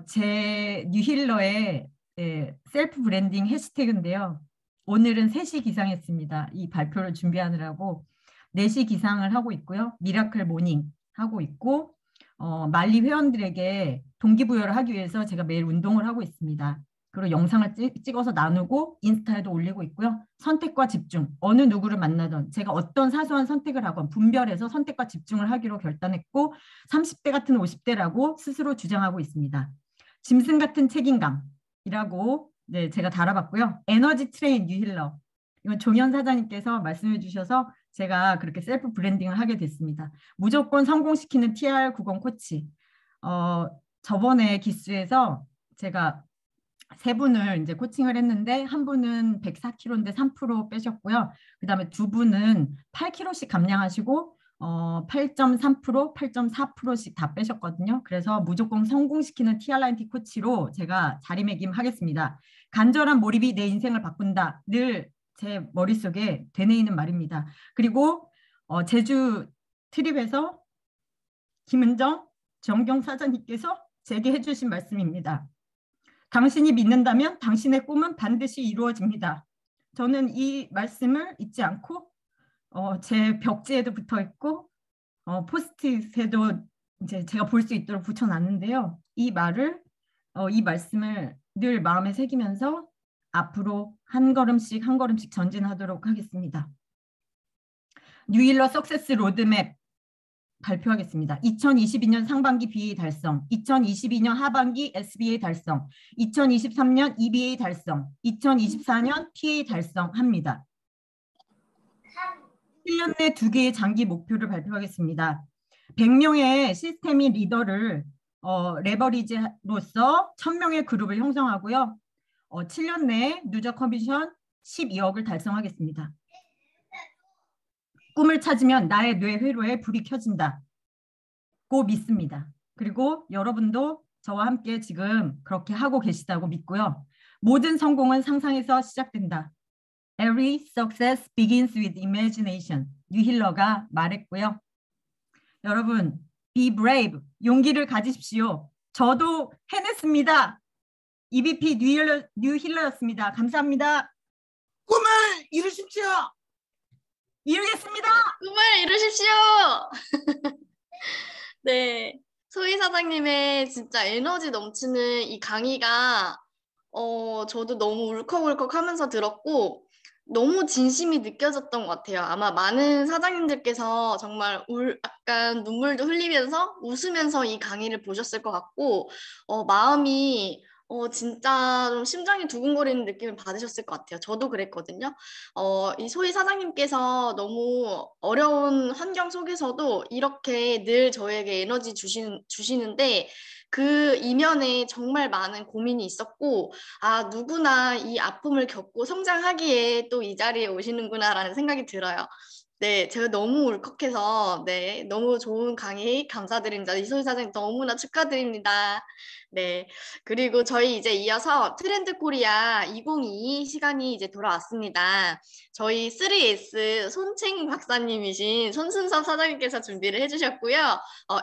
제 뉴힐러의 셀프 브랜딩 해시태그인데요. 오늘은 3시 기상했습니다. 이 발표를 준비하느라고 4시 기상을 하고 있고요. 미라클 모닝 하고 있고 말리 회원들에게 동기부여를 하기 위해서 제가 매일 운동을 하고 있습니다. 그리고 영상을 찍어서 나누고 인스타에도 올리고 있고요. 선택과 집중, 어느 누구를 만나든 제가 어떤 사소한 선택을 하건 분별해서 선택과 집중을 하기로 결단했고 30대 같은 50대라고 스스로 주장하고 있습니다. 짐승 같은 책임감이라고 제가 달아봤고요. 에너지 트레인 뉴힐러, 이건 종현 사장님께서 말씀해 주셔서 제가 그렇게 셀프 브랜딩을 하게 됐습니다. 무조건 성공시키는 TR90 코치. 저번에 기수에서 제가 3분을 이제 코칭을 했는데 한 분은 104kg인데 3% 빼셨고요. 그 다음에 2분은 8kg씩 감량하시고 8.3%, 8.4%씩 다 빼셨거든요. 그래서 무조건 성공시키는 TR90 코치로 제가 자리매김하겠습니다. 간절한 몰입이 내 인생을 바꾼다. 늘 제 머릿속에 되뇌이는 말입니다. 그리고 제주 트립에서 김은정 정경 사장님께서 제게 해주신 말씀입니다. 당신이 믿는다면 당신의 꿈은 반드시 이루어집니다. 저는 이 말씀을 잊지 않고 제 벽지에도 붙어 있고 포스트잇에도 이제 제가 볼 수 있도록 붙여놨는데요. 이 말씀을 늘 마음에 새기면서 앞으로 한 걸음씩 전진하도록 하겠습니다. 뉴힐러 석세스 로드맵 발표하겠습니다. 2022년 상반기 BA 달성, 2022년 하반기 SBA 달성, 2023년 EBA 달성, 2024년 PA 달성합니다. 1년 내 2개의 장기 목표를 발표하겠습니다. 100명의 시스템 및 리더를 레버리지로서 1000명의 그룹을 형성하고요. 7년 내에 누적 커미션 12억을 달성하겠습니다. 꿈을 찾으면 나의 뇌 회로에 불이 켜진다. 고 믿습니다. 그리고 여러분도 저와 함께 지금 그렇게 하고 계시다고 믿고요. 모든 성공은 상상에서 시작된다. Every success begins with imagination. 뉴힐러가 말했고요. 여러분, be brave. 용기를 가지십시오. 저도 해냈습니다. EBP 뉴힐러였습니다. 감사합니다. 꿈을 이루십시오. 이루겠습니다. 꿈을 이루십시오. 네, 소희 사장님의 진짜 에너지 넘치는 이 강의가 저도 너무 울컥울컥하면서 들었고 너무 진심이 느껴졌던 것 같아요. 아마 많은 사장님들께서 정말 약간 눈물도 흘리면서 웃으면서 이 강의를 보셨을 것 같고 마음이 진짜 좀 심장이 두근거리는 느낌을 받으셨을 것 같아요. 저도 그랬거든요. 이 소희 사장님께서 너무 어려운 환경 속에서도 이렇게 늘 저에게 에너지 주시는데 그 이면에 정말 많은 고민이 있었고 누구나 이 아픔을 겪고 성장하기에 또 이 자리에 오시는구나라는 생각이 들어요. 네, 제가 너무 울컥해서, 네, 너무 좋은 강의 감사드립니다. 이소희 사장님 너무나 축하드립니다. 네, 그리고 저희 이제 이어서 트렌드 코리아 2022 시간이 이제 돌아왔습니다. 저희 3S 손챙 박사님이신 손순섭 사장님께서 준비를 해주셨고요.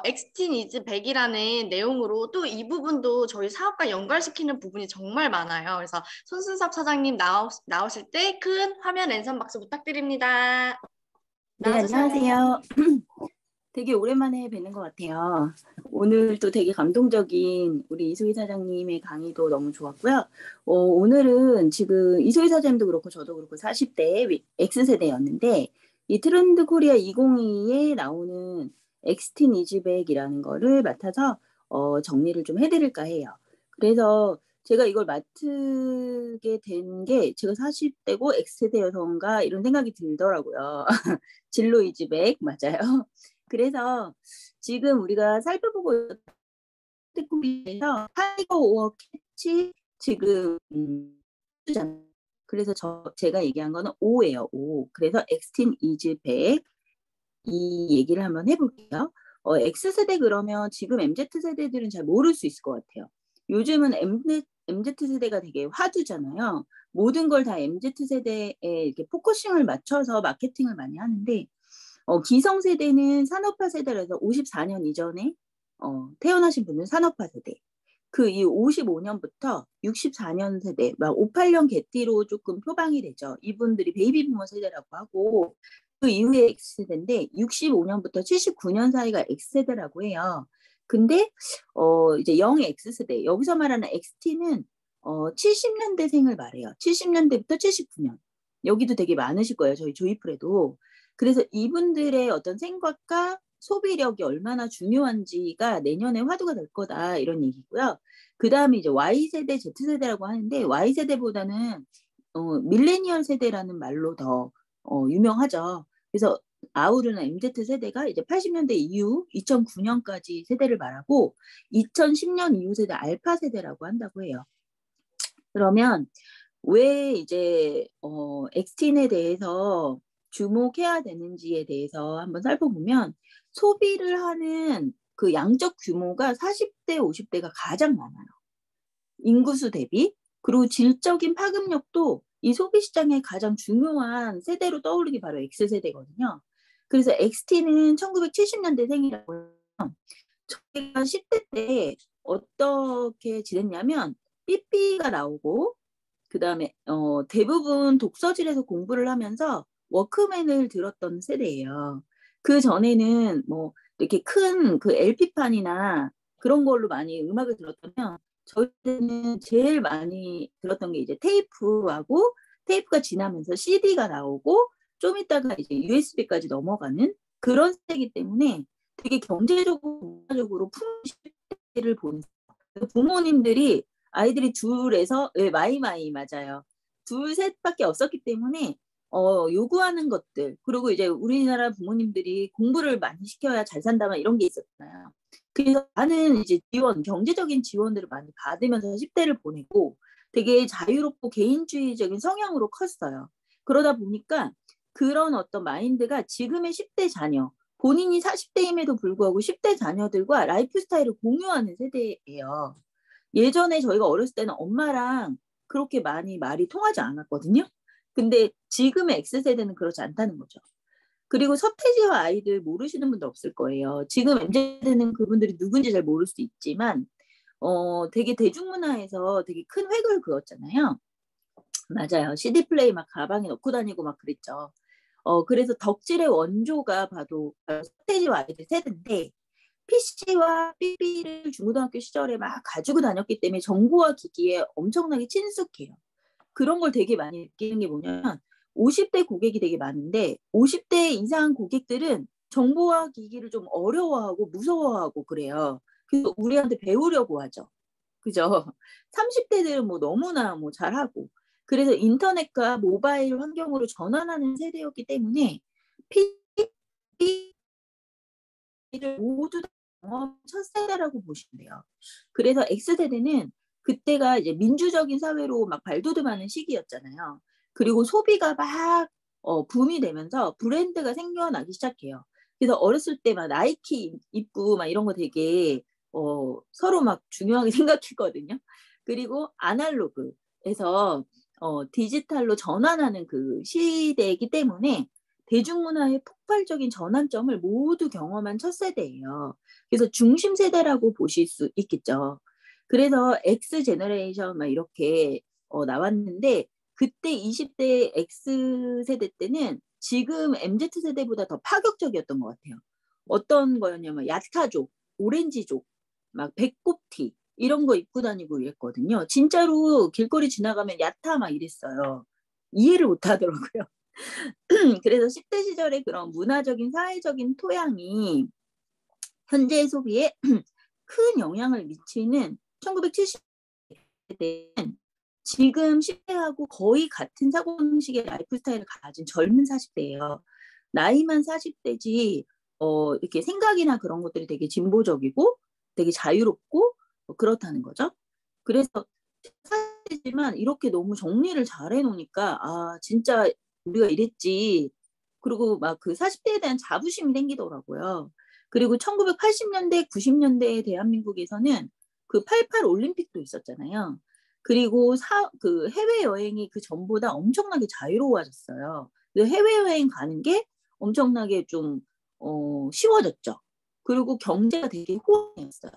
엑스틴 이즈 100이라는 내용으로 또 이 부분도 저희 사업과 연결시키는 부분이 정말 많아요. 그래서 손순섭 사장님 나오실 때 큰 화면 랜선 박수 부탁드립니다. 네, 나와주세요. 안녕하세요. 되게 오랜만에 뵙는 것 같아요. 오늘 또 되게 감동적인 우리 이소희 사장님의 강의도 너무 좋았고요. 오늘은 지금 이소희 사장님도 그렇고 저도 그렇고 40대 X세대였는데 이 트렌드 코리아 2022에 나오는 엑스틴 이즈백이라는 거를 맡아서 정리를 좀 해드릴까 해요. 그래서 제가 이걸 맡게 된 게 제가 40대고 X세대 여성가 이런 생각이 들더라고요. 진로 이즈백 맞아요. 그래서 지금 우리가 살펴보고 있는 카테고리에서 타이거 오어 캐치 지금 그래서 제가 얘기한 거는 O예요. O. 그래서 엑스틴 이즈백 이 얘기를 한번 해볼게요. X세대 그러면 지금 MZ세대들은 잘 모를 수 있을 것 같아요. 요즘은 MZ세대가 되게 화두잖아요. 모든 걸 다 MZ세대에 이렇게 포커싱을 맞춰서 마케팅을 많이 하는데 기성세대는 산업화 세대라서 54년 이전에 태어나신 분은 산업화 세대. 그 이 55년부터 64년 세대, 58년 개띠로 조금 표방이 되죠. 이분들이 베이비부머 세대라고 하고 그 이후에 X세대인데 65년부터 79년 사이가 X세대라고 해요. 근데 이제 영 X세대, 여기서 말하는 XT는 70년대생을 말해요. 70년대부터 79년. 여기도 되게 많으실 거예요. 저희 조이풀에도. 그래서 이분들의 어떤 생각과 소비력이 얼마나 중요한지가 내년에 화두가 될 거다 이런 얘기고요. 그 다음에 이제 Y세대, Z세대라고 하는데 Y세대보다는 밀레니얼 세대라는 말로 더 유명하죠. 그래서 아우르나 MZ세대가 이제 80년대 이후 2009년까지 세대를 말하고 2010년 이후 세대 알파 세대라고 한다고 해요. 그러면 왜 이제 엑스틴에 대해서 주목해야 되는지에 대해서 한번 살펴보면 소비를 하는 그 양적 규모가 40대, 50대가 가장 많아요. 인구수 대비. 그리고 질적인 파급력도 이 소비 시장의 가장 중요한 세대로 떠오르기 바로 X세대거든요. 그래서 XT는 1970년대생이라고 해요. 저희가 10대 때 어떻게 지냈냐면 삐삐가 나오고 그 다음에 대부분 독서실에서 공부를 하면서 워크맨을 들었던 세대예요. 그 전에는 뭐 이렇게 큰 그 LP판이나 그런 걸로 많이 음악을 들었다면 저희 때는 제일 많이 들었던 게 이제 테이프하고 테이프가 지나면서 CD가 나오고 좀 있다가 이제 USB까지 넘어가는 그런 세대이기 때문에 되게 경제적으로 문화적으로 풍시를 보는 부모님들이 아이들이 둘에서 마이마이 맞아요. 둘 셋밖에 없었기 때문에 요구하는 것들 그리고 이제 우리나라 부모님들이 공부를 많이 시켜야 잘 산다만 이런 게 있었잖아요. 그래서 많은 이제 지원 경제적인 지원들을 많이 받으면서 10대를 보내고 되게 자유롭고 개인주의적인 성향으로 컸어요. 그러다 보니까 그런 어떤 마인드가 지금의 10대 자녀 본인이 40대임에도 불구하고 10대 자녀들과 라이프 스타일을 공유하는 세대예요. 예전에 저희가 어렸을 때는 엄마랑 그렇게 많이 말이 통하지 않았거든요. 근데 지금의 X세대는 그렇지 않다는 거죠. 그리고 서태지와 아이들 모르시는 분들 없을 거예요. 지금 MZ세대는 그분들이 누군지 잘 모를 수 있지만 되게 대중문화에서 되게 큰 획을 그었잖아요. 맞아요. CD 플레이 막 가방에 넣고 다니고 막 그랬죠. 그래서 덕질의 원조가 봐도 서태지와 아이들 세대인데 PC와 삐삐를 중고등학교 시절에 막 가지고 다녔기 때문에 정보와 기기에 엄청나게 친숙해요. 그런 걸 되게 많이 느끼는 게 뭐냐면 50대 고객이 되게 많은데 50대 이상 고객들은 정보와 기기를 좀 어려워하고 무서워하고 그래요. 그래서 우리한테 배우려고 하죠. 그죠? 30대들은 뭐 너무나 뭐 잘하고 그래서 인터넷과 모바일 환경으로 전환하는 세대였기 때문에 PC를 모두 다 첫 세대라고 보시면 돼요. 그래서 X세대는 그때가 이제 민주적인 사회로 막 발돋움하는 시기였잖아요. 그리고 소비가 막 붐이 되면서 브랜드가 생겨나기 시작해요. 그래서 어렸을 때 막 나이키 입고 막 이런 거 되게 서로 막 중요하게 생각했거든요. 그리고 아날로그에서 디지털로 전환하는 그 시대이기 때문에 대중문화의 폭발적인 전환점을 모두 경험한 첫 세대예요. 그래서 중심 세대라고 보실 수 있겠죠. 그래서 X 제너레이션 막 이렇게 나왔는데 그때 20대 X 세대 때는 지금 MZ 세대보다 더 파격적이었던 것 같아요. 어떤 거였냐면 야타족, 오렌지족, 막 배꼽티 이런 거 입고 다니고 이랬거든요. 진짜로 길거리 지나가면 야타 막 이랬어요. 이해를 못 하더라고요. 그래서 10대 시절의 그런 문화적인 사회적인 토양이 현재의 소비에 큰 영향을 미치는 1970년대는 지금 10대하고 거의 같은 사고방식의 라이프 스타일을 가진 젊은 40대예요. 나이만 40대지 이렇게 생각이나 그런 것들이 되게 진보적이고 되게 자유롭고 그렇다는 거죠. 그래서 40대지만 이렇게 너무 정리를 잘 해놓으니까 아 진짜 우리가 이랬지. 그리고 막 그 40대에 대한 자부심이 생기더라고요. 그리고 1980년대, 90년대에 대한민국에서는 그 88 올림픽도 있었잖아요. 그리고 그 해외여행이 그 전보다 엄청나게 자유로워졌어요. 해외여행 가는 게 엄청나게 좀 쉬워졌죠. 그리고 경제가 되게 호황이었어요.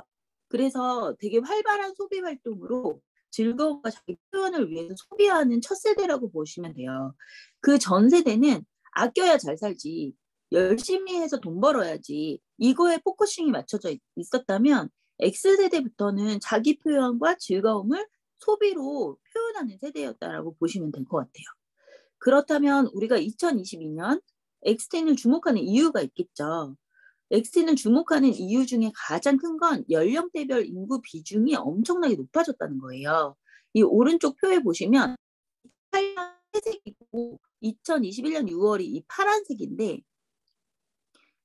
그래서 되게 활발한 소비 활동으로 즐거움과 자기 표현을 위해서 소비하는 첫 세대라고 보시면 돼요. 그 전 세대는 아껴야 잘 살지, 열심히 해서 돈 벌어야지, 이거에 포커싱이 맞춰져 있었다면 X세대부터는 자기 표현과 즐거움을 소비로 표현하는 세대였다라고 보시면 될 것 같아요. 그렇다면 우리가 2022년 XTN을 주목하는 이유가 있겠죠. XTN을 주목하는 이유 중에 가장 큰 건 연령대별 인구 비중이 엄청나게 높아졌다는 거예요. 이 오른쪽 표에 보시면 8년 회색이고 2021년 6월이 이 파란색인데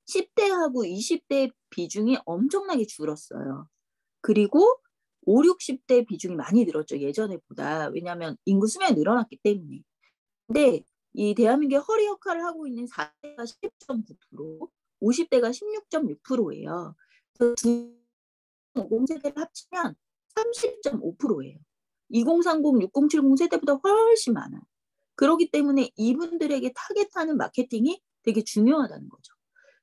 10대하고 20대 비중이 엄청나게 줄었어요. 그리고 5, 60대 비중이 많이 늘었죠. 예전에보다. 왜냐하면 인구 수명이 늘어났기 때문에. 근데 이 대한민국의 허리 역할을 하고 있는 4대가 10.9%, 50대가 16.6%예요. 그래서 두 50세대를 합치면 30.5%예요. 2030, 6070 세대보다 훨씬 많아요. 그렇기 때문에 이분들에게 타겟하는 마케팅이 되게 중요하다는 거죠.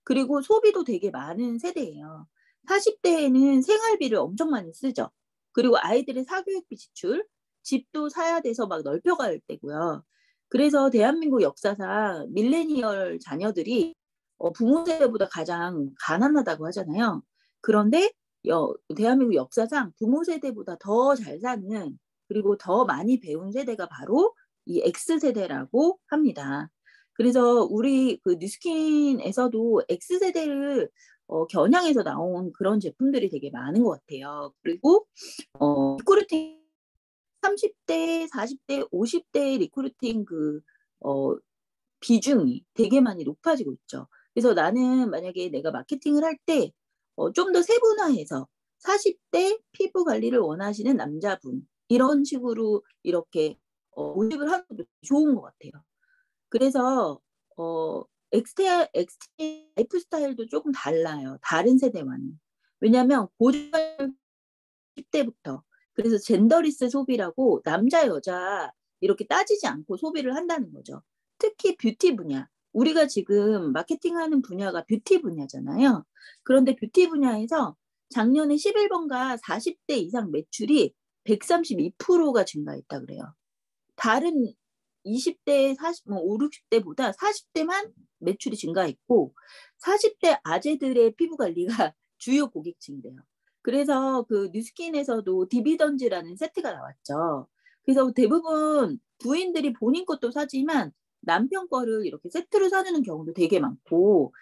그리고 소비도 되게 많은 세대예요. 40대에는 생활비를 엄청 많이 쓰죠. 그리고 아이들의 사교육비 지출, 집도 사야 돼서 막 넓혀갈 때고요. 그래서 대한민국 역사상 밀레니얼 자녀들이 부모 세대보다 가장 가난하다고 하잖아요. 그런데 대한민국 역사상 부모 세대보다 더 잘 사는 그리고 더 많이 배운 세대가 바로 이 X세대라고 합니다. 그래서 우리 그 뉴스킨에서도 X세대를 겨냥해서 나온 그런 제품들이 되게 많은 것 같아요. 그리고 리크루팅 30대, 40대, 50대 리크루팅 비중이 되게 많이 높아지고 있죠. 그래서 나는 만약에 내가 마케팅을 할 때 좀 더 세분화해서 40대 피부 관리를 원하시는 남자분 이런 식으로 이렇게 모집을 하는 것도 좋은 것 같아요. 그래서 엑스티 라이프 스타일도 조금 달라요. 다른 세대와는. 왜냐하면 고전 10대부터 그래서 젠더리스 소비라고 남자 여자 이렇게 따지지 않고 소비를 한다는 거죠. 특히 뷰티 분야. 우리가 지금 마케팅하는 분야가 뷰티 분야잖아요. 그런데 뷰티 분야에서 작년에 11번가 40대 이상 매출이 132%가 증가했다 그래요. 다른 20대, 40, 5, 60대보다 40대만 매출이 증가했고 40대 아재들의 피부 관리가 주요 고객층이래요. 그래서 그 뉴스킨에서도 디비던즈라는 세트가 나왔죠. 그래서 대부분 부인들이 본인 것도 사지만 남편 거를 이렇게 세트로 사는 경우도 되게 많고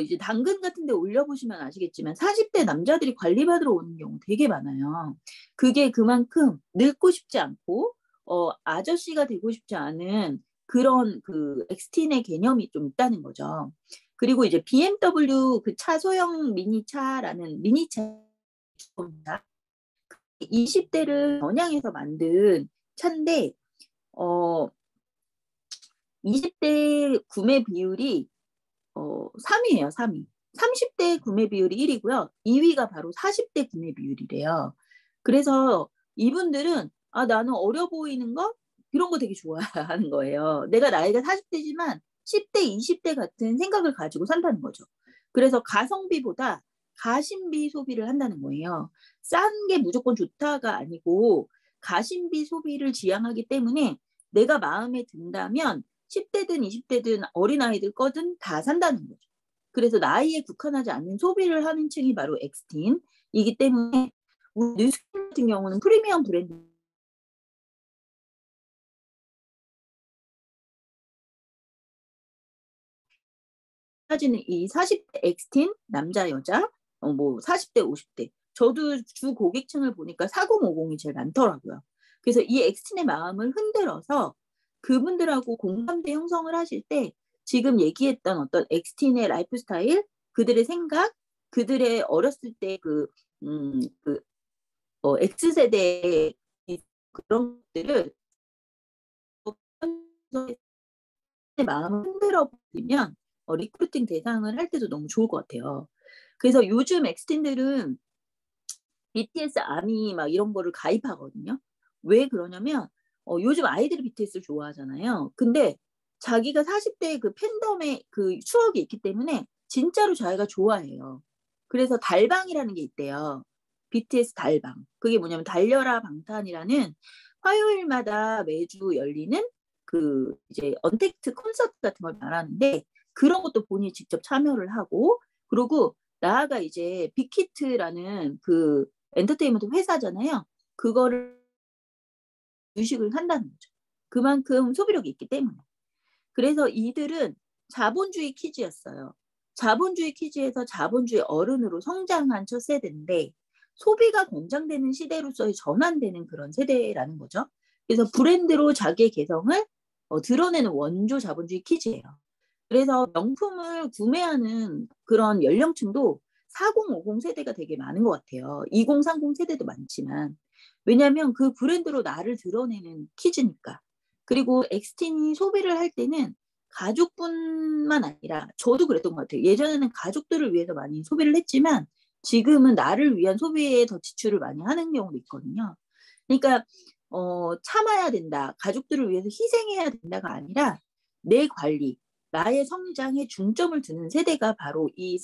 이제 당근 같은 데 올려보시면 아시겠지만 40대 남자들이 관리받으러 오는 경우 되게 많아요. 그게 그만큼 늙고 싶지 않고 아저씨가 되고 싶지 않은 그런 그 엑스틴의 개념이 좀 있다는 거죠. 그리고 이제 BMW 그 차 소형 미니차라는 미니차 20대를 겨냥해서 만든 차인데 20대 구매 비율이 3위예요, 3위. 30대 구매 비율이 1위고요. 2위가 바로 40대 구매 비율이래요. 그래서 이분들은 나는 어려 보이는 거 이런 거 되게 좋아하는 거예요. 내가 나이가 40대지만 10대, 20대 같은 생각을 가지고 산다는 거죠. 그래서 가성비보다 가심비 소비를 한다는 거예요. 싼 게 무조건 좋다가 아니고 가심비 소비를 지향하기 때문에 내가 마음에 든다면 10대든 20대든 어린아이들 거든 다 산다는 거죠. 그래서 나이에 국한하지 않는 소비를 하는 층이 바로 엑스틴이기 때문에 우리 뉴스킨 같은 경우는 프리미엄 브랜드 따지는 이 40대 엑스틴 남자 여자 뭐 40대 50대 저도 주 고객층을 보니까 4050이 제일 많더라고요. 그래서 이 엑스틴의 마음을 흔들어서 그분들하고 공감대 형성을 하실 때 지금 얘기했던 어떤 엑스틴의 라이프 스타일, 그들의 생각, 그들의 어렸을 때 X세대의 그런 것들을 마음을 흔들어 버리면 리크루팅 대상을 할 때도 너무 좋을 것 같아요. 그래서 요즘 엑스틴들은 BTS 아미 막 이런 거를 가입하거든요. 왜 그러냐면 요즘 아이들이 BTS를 좋아하잖아요. 근데 자기가 40대 그 팬덤의 그 추억이 있기 때문에 진짜로 자기가 좋아해요. 그래서 달방이라는 게 있대요. BTS 달방. 그게 뭐냐면 달려라 방탄이라는 화요일마다 매주 열리는 그 이제 언택트 콘서트 같은 걸 말하는데 그런 것도 본인이 직접 참여를 하고 그리고 나아가 이제 빅히트라는 그 엔터테인먼트 회사잖아요. 그거를 주식을 한다는 거죠. 그만큼 소비력이 있기 때문에. 그래서 이들은 자본주의 퀴즈였어요. 자본주의 퀴즈에서 자본주의 어른으로 성장한 첫 세대인데 소비가 권장되는 시대로서의 전환되는 그런 세대라는 거죠. 그래서 브랜드로 자기의 개성을 드러내는 원조 자본주의 퀴즈예요. 그래서 명품을 구매하는 그런 연령층도 4050 세대가 되게 많은 것 같아요. 2030 세대도 많지만. 왜냐하면 그 브랜드로 나를 드러내는 퀴즈니까. 그리고 엑스틴이 소비를 할 때는 가족뿐만 아니라 저도 그랬던 것 같아요. 예전에는 가족들을 위해서 많이 소비를 했지만 지금은 나를 위한 소비에 더 지출을 많이 하는 경우도 있거든요. 그러니까 참아야 된다. 가족들을 위해서 희생해야 된다가 아니라 내 관리, 나의 성장에 중점을 두는 세대가 바로 이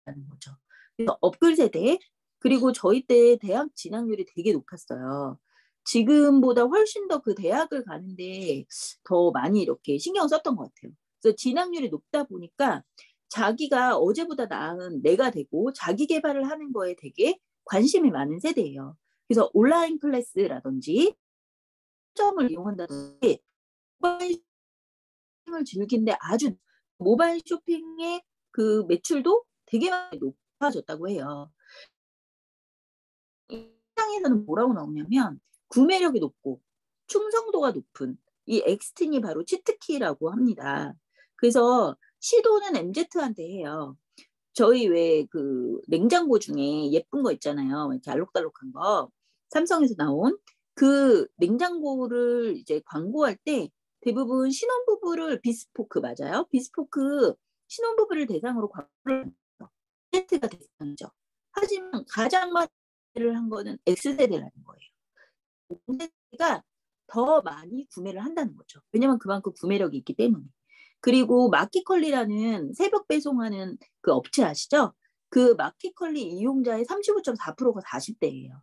라는 거죠. 그래서 업글 세대 그리고 저희 때 대학 진학률이 되게 높았어요. 지금보다 훨씬 더 그 대학을 가는데 더 많이 이렇게 신경 썼던 것 같아요. 그래서 진학률이 높다 보니까 자기가 어제보다 나은 내가 되고 자기 개발을 하는 거에 되게 관심이 많은 세대예요. 그래서 온라인 클래스라든지 점을 이용한다든지 모바일 쇼핑을 즐긴데 아주 모바일 쇼핑의 그 매출도 되게 많이 높아졌다고 해요. 시장에서는 뭐라고 나오냐면 구매력이 높고 충성도가 높은 이 엑스틴이 바로 치트키라고 합니다. 그래서 시도는 MZ한테 해요. 저희 왜 그 냉장고 중에 예쁜 거 있잖아요. 이렇게 알록달록한 거. 삼성에서 나온 그 냉장고를 이제 광고할 때 대부분 신혼부부를 비스포크 맞아요. 비스포크 신혼부부를 대상으로 광고를 해요. 세트가 대상이죠. 하지만 가장 많이 한 거는 X세대라는 거예요. X세대가 더 많이 구매를 한다는 거죠. 왜냐면 그만큼 구매력이 있기 때문에. 그리고 마켓컬리라는 새벽 배송하는 그 업체 아시죠? 그 마켓컬리 이용자의 35.4%가 40대예요.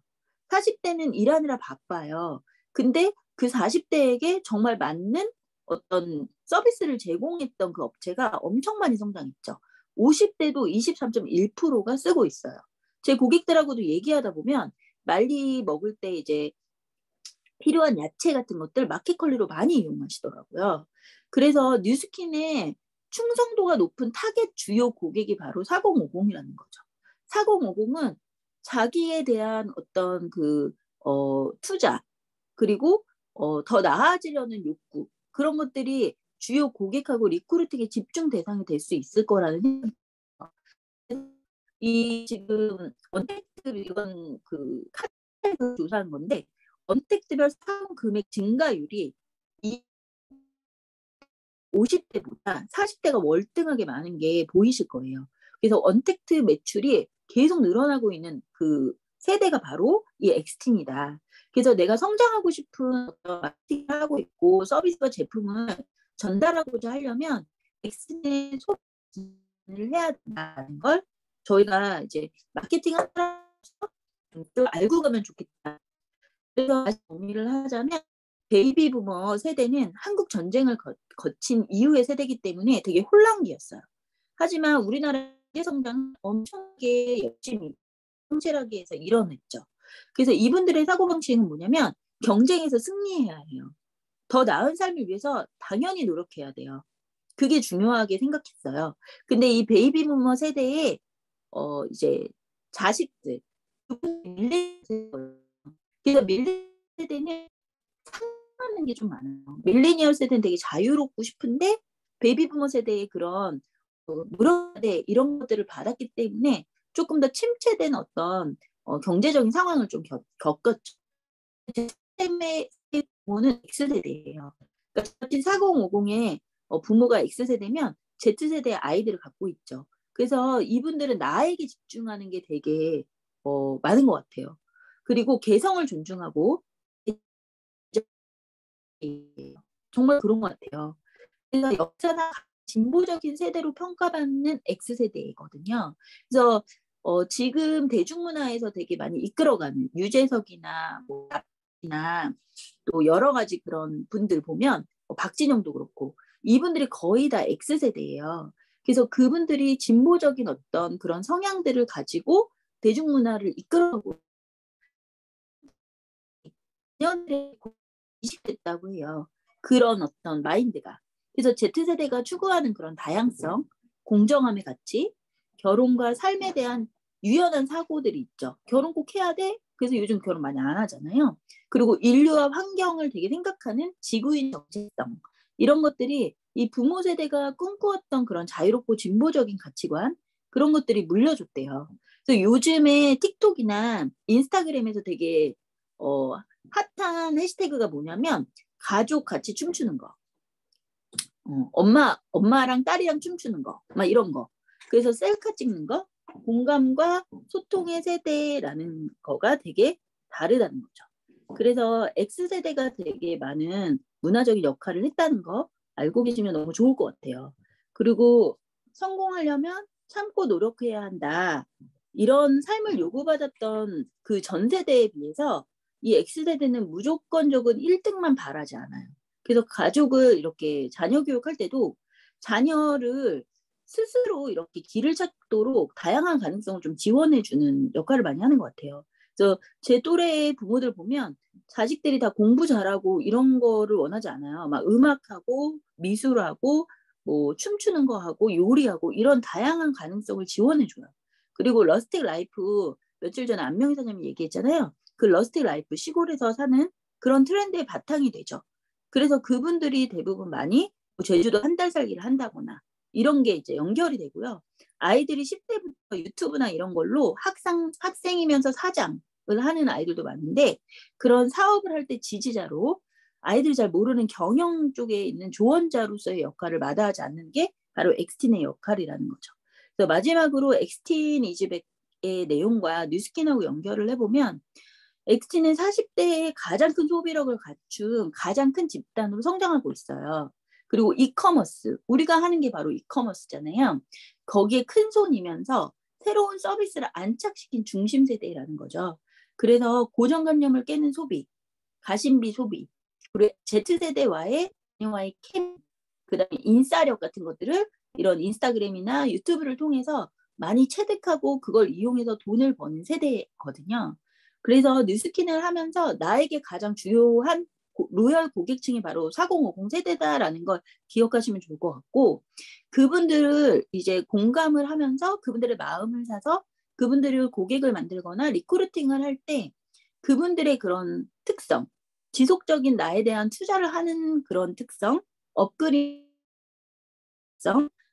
40대는 일하느라 바빠요. 근데 그 40대에게 정말 맞는 어떤 서비스를 제공했던 그 업체가 엄청 많이 성장했죠. 50대도 23.1%가 쓰고 있어요. 제 고객들하고도 얘기하다 보면 말리 먹을 때 이제 필요한 야채 같은 것들 마켓컬리로 많이 이용하시더라고요. 그래서 뉴스킨의 충성도가 높은 타겟 주요 고객이 바로 4050이라는 거죠. 4050은 자기에 대한 어떤 투자 그리고 더 나아지려는 욕구 그런 것들이 주요 고객하고 리크루팅의 집중 대상이 될 수 있을 거라는 생각이 들어요. 이 지금 언택트 이건 그 카드 조사한 건데 언택트별 사용 금액 증가율이 50대보다 40대가 월등하게 많은 게 보이실 거예요. 그래서 언택트 매출이 계속 늘어나고 있는 그 세대가 바로 이 엑스틴이다. 그래서 내가 성장하고 싶은 어떤 마케팅을 하고 있고 서비스와 제품을 전달하고자 하려면 엑스틴의 소비를 해야 된다는 걸 저희가 이제 마케팅 하면서 좀 알고 가면 좋겠다. 그래서 다시 정리를 하자면 베이비 부머 세대는 한국 전쟁을 거친 이후의 세대이기 때문에 되게 혼란기였어요. 하지만 우리나라의 성장은 엄청나게 열심히 성실하게 해서 이뤄냈죠. 그래서 이분들의 사고방식은 뭐냐면 경쟁에서 승리해야 해요. 더 나은 삶을 위해서 당연히 노력해야 돼요. 그게 중요하게 생각했어요. 근데 이 베이비 부머 세대의 이제 자식들, 그래서 밀레니얼 세대는 상하는 게 좀 많아요. 밀레니얼 세대는 되게 자유롭고 싶은데 베이비 부머 세대의 그런 무력대 이런 것들을 받았기 때문에 조금 더 침체된 어떤 경제적인 상황을 좀 겪었죠. 시스템의 부모는 X세대예요. 그러니까 4050의 부모가 X세대면 Z세대의 아이들을 갖고 있죠. 그래서 이분들은 나에게 집중하는 게 되게 많은 것 같아요. 그리고 개성을 존중하고 정말 그런 것 같아요. 그래서 역사상 진보적인 세대로 평가받는 X세대거든요. 그래서 지금 대중문화에서 되게 많이 이끌어가는 유재석이나 뭐 이나 또 여러 가지 그런 분들 보면 박진영도 그렇고 이분들이 거의 다 X세대예요. 그래서 그분들이 진보적인 어떤 그런 성향들을 가지고 대중문화를 이끌어가고 년에 이식됐다고 해요. 그런 어떤 마인드가. 그래서 Z세대가 추구하는 그런 다양성, 공정함의 가치, 결혼과 삶에 대한 유연한 사고들이 있죠. 결혼 꼭 해야 돼? 그래서 요즘 결혼 많이 안 하잖아요. 그리고 인류와 환경을 되게 생각하는 지구인 정체성. 이런 것들이 이 부모 세대가 꿈꾸었던 그런 자유롭고 진보적인 가치관, 그런 것들이 물려줬대요. 그래서 요즘에 틱톡이나 인스타그램에서 되게 핫한 해시태그가 뭐냐면 가족 같이 춤추는 거. 엄마랑 딸이랑 춤추는 거. 막 이런 거. 그래서 셀카 찍는 거. 공감과 소통의 세대라는 거가 되게 다르다는 거죠. 그래서 X세대가 되게 많은 문화적인 역할을 했다는 거 알고 계시면 너무 좋을 것 같아요. 그리고 성공하려면 참고 노력해야 한다. 이런 삶을 요구받았던 그 전 세대에 비해서 이 X세대는 무조건적인 1등만 바라지 않아요. 그래서 가족을 이렇게 자녀 교육할 때도 자녀를 스스로 이렇게 길을 찾도록 다양한 가능성을 좀 지원해주는 역할을 많이 하는 것 같아요. 그래서 제 또래의 부모들 보면 자식들이 다 공부 잘하고 이런 거를 원하지 않아요. 막 음악하고 미술하고 뭐 춤추는 거 하고 요리하고 이런 다양한 가능성을 지원해줘요. 그리고 러스틱 라이프 며칠 전에 안명희 사장님이 얘기했잖아요. 그 러스틱 라이프 시골에서 사는 그런 트렌드의 바탕이 되죠. 그래서 그분들이 대부분 많이 제주도 한 달 살기를 한다거나 이런 게 이제 연결이 되고요. 아이들이 10대부터 유튜브나 이런 걸로 학생이면서 사장을 하는 아이들도 많은데 그런 사업을 할 때 지지자로 아이들이 잘 모르는 경영 쪽에 있는 조언자로서의 역할을 마다하지 않는 게 바로 엑스틴의 역할이라는 거죠. 그래서 마지막으로 엑스틴 이즈백의 내용과 뉴스킨하고 연결을 해보면 엑스틴은 40대에 가장 큰 소비력을 갖춘 가장 큰 집단으로 성장하고 있어요. 그리고 이커머스, 우리가 하는 게 바로 이커머스잖아요. 거기에 큰 손이면서 새로운 서비스를 안착시킨 중심 세대라는 거죠. 그래서 고정관념을 깨는 소비, 가심비 소비, 그리고 Z세대와의 캠, 그다음에 인싸력 같은 것들을 이런 인스타그램이나 유튜브를 통해서 많이 체득하고 그걸 이용해서 돈을 버는 세대거든요. 그래서 뉴스킨을 하면서 나에게 가장 주요한 로열 고객층이 바로 4050 세대다라는 걸 기억하시면 좋을 것 같고 그분들을 이제 공감을 하면서 그분들의 마음을 사서 그분들을 고객을 만들거나 리크루팅을 할 때 그분들의 그런 특성, 지속적인 나에 대한 투자를 하는 그런 특성, 업그레이드성,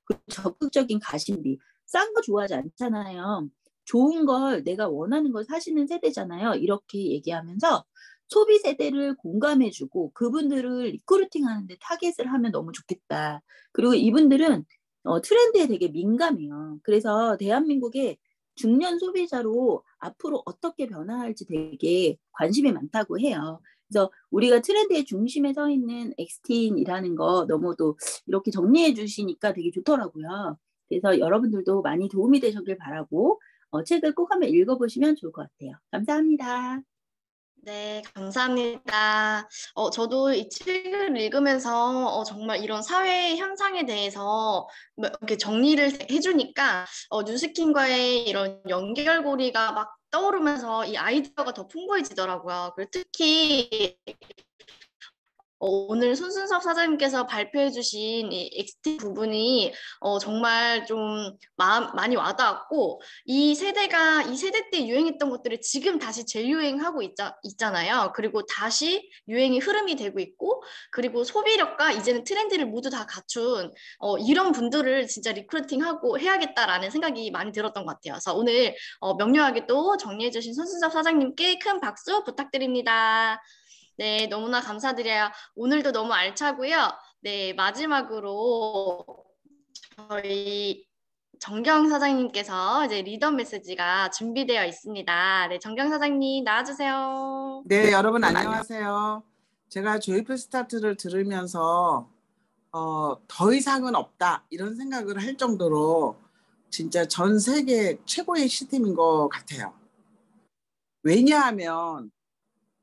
그리고 적극적인 가심비, 싼 거 좋아하지 않잖아요. 좋은 걸 내가 원하는 걸 사시는 세대잖아요. 이렇게 얘기하면서 소비 세대를 공감해주고 그분들을 리크루팅하는데 타겟을 하면 너무 좋겠다. 그리고 이분들은 트렌드에 되게 민감해요. 그래서 대한민국의 중년 소비자로 앞으로 어떻게 변화할지 되게 관심이 많다고 해요. 그래서 우리가 트렌드의 중심에 서 있는 엑스틴이라는 거 너무도 이렇게 정리해 주시니까 되게 좋더라고요. 그래서 여러분들도 많이 도움이 되셨길 바라고 책을 꼭 한번 읽어보시면 좋을 것 같아요. 감사합니다. 네, 감사합니다. 저도 이 책을 읽으면서 정말 이런 사회 현상에 대해서 뭐 이렇게 정리를 해주니까 뉴스킨과의 이런 연결고리가 막 떠오르면서 이 아이디어가 더 풍부해지더라고요. 그리고 특히 오늘 손순섭 사장님께서 발표해주신 이 엑스틴 부분이 정말 좀 많이 와닿았고, 이 세대 때 유행했던 것들을 지금 다시 재유행하고 있잖아요. 그리고 다시 유행이 흐름이 되고 있고, 그리고 소비력과 이제는 트렌드를 모두 다 갖춘 이런 분들을 진짜 리크루팅하고 해야겠다라는 생각이 많이 들었던 것 같아요. 그래서 오늘 명료하게 또 정리해주신 손순섭 사장님께 큰 박수 부탁드립니다. 네, 너무나 감사드려요. 오늘도 너무 알차고요. 네, 마지막으로 저희 정경 사장님께서 이제 리더 메시지가 준비되어 있습니다. 네, 정경 사장님 나와주세요. 네, 여러분 안녕하세요. 제가 조이풀 스타트를 들으면서 더 이상은 없다 이런 생각을 할 정도로 진짜 전 세계 최고의 시스템인 것 같아요. 왜냐하면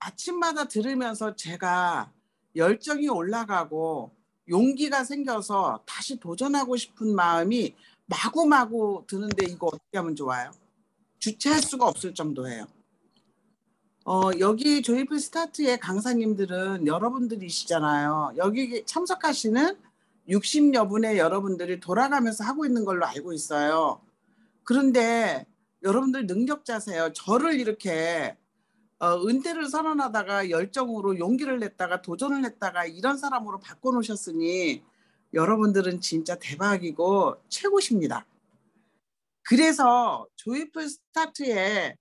아침마다 들으면서 제가 열정이 올라가고 용기가 생겨서 다시 도전하고 싶은 마음이 마구마구 드는데 이거 어떻게 하면 좋아요? 주체할 수가 없을 정도예요. 여기 조이풀 스타트의 강사님들은 여러분들이시잖아요. 여기 참석하시는 60여 분의 여러분들이 돌아가면서 하고 있는 걸로 알고 있어요. 그런데 여러분들 능력자세요. 저를 이렇게 은퇴를 선언하다가 열정으로 용기를 냈다가 도전을 했다가 이런 사람으로 바꿔놓으셨으니 여러분들은 진짜 대박이고 최고십니다. 그래서 조이풀 스타트에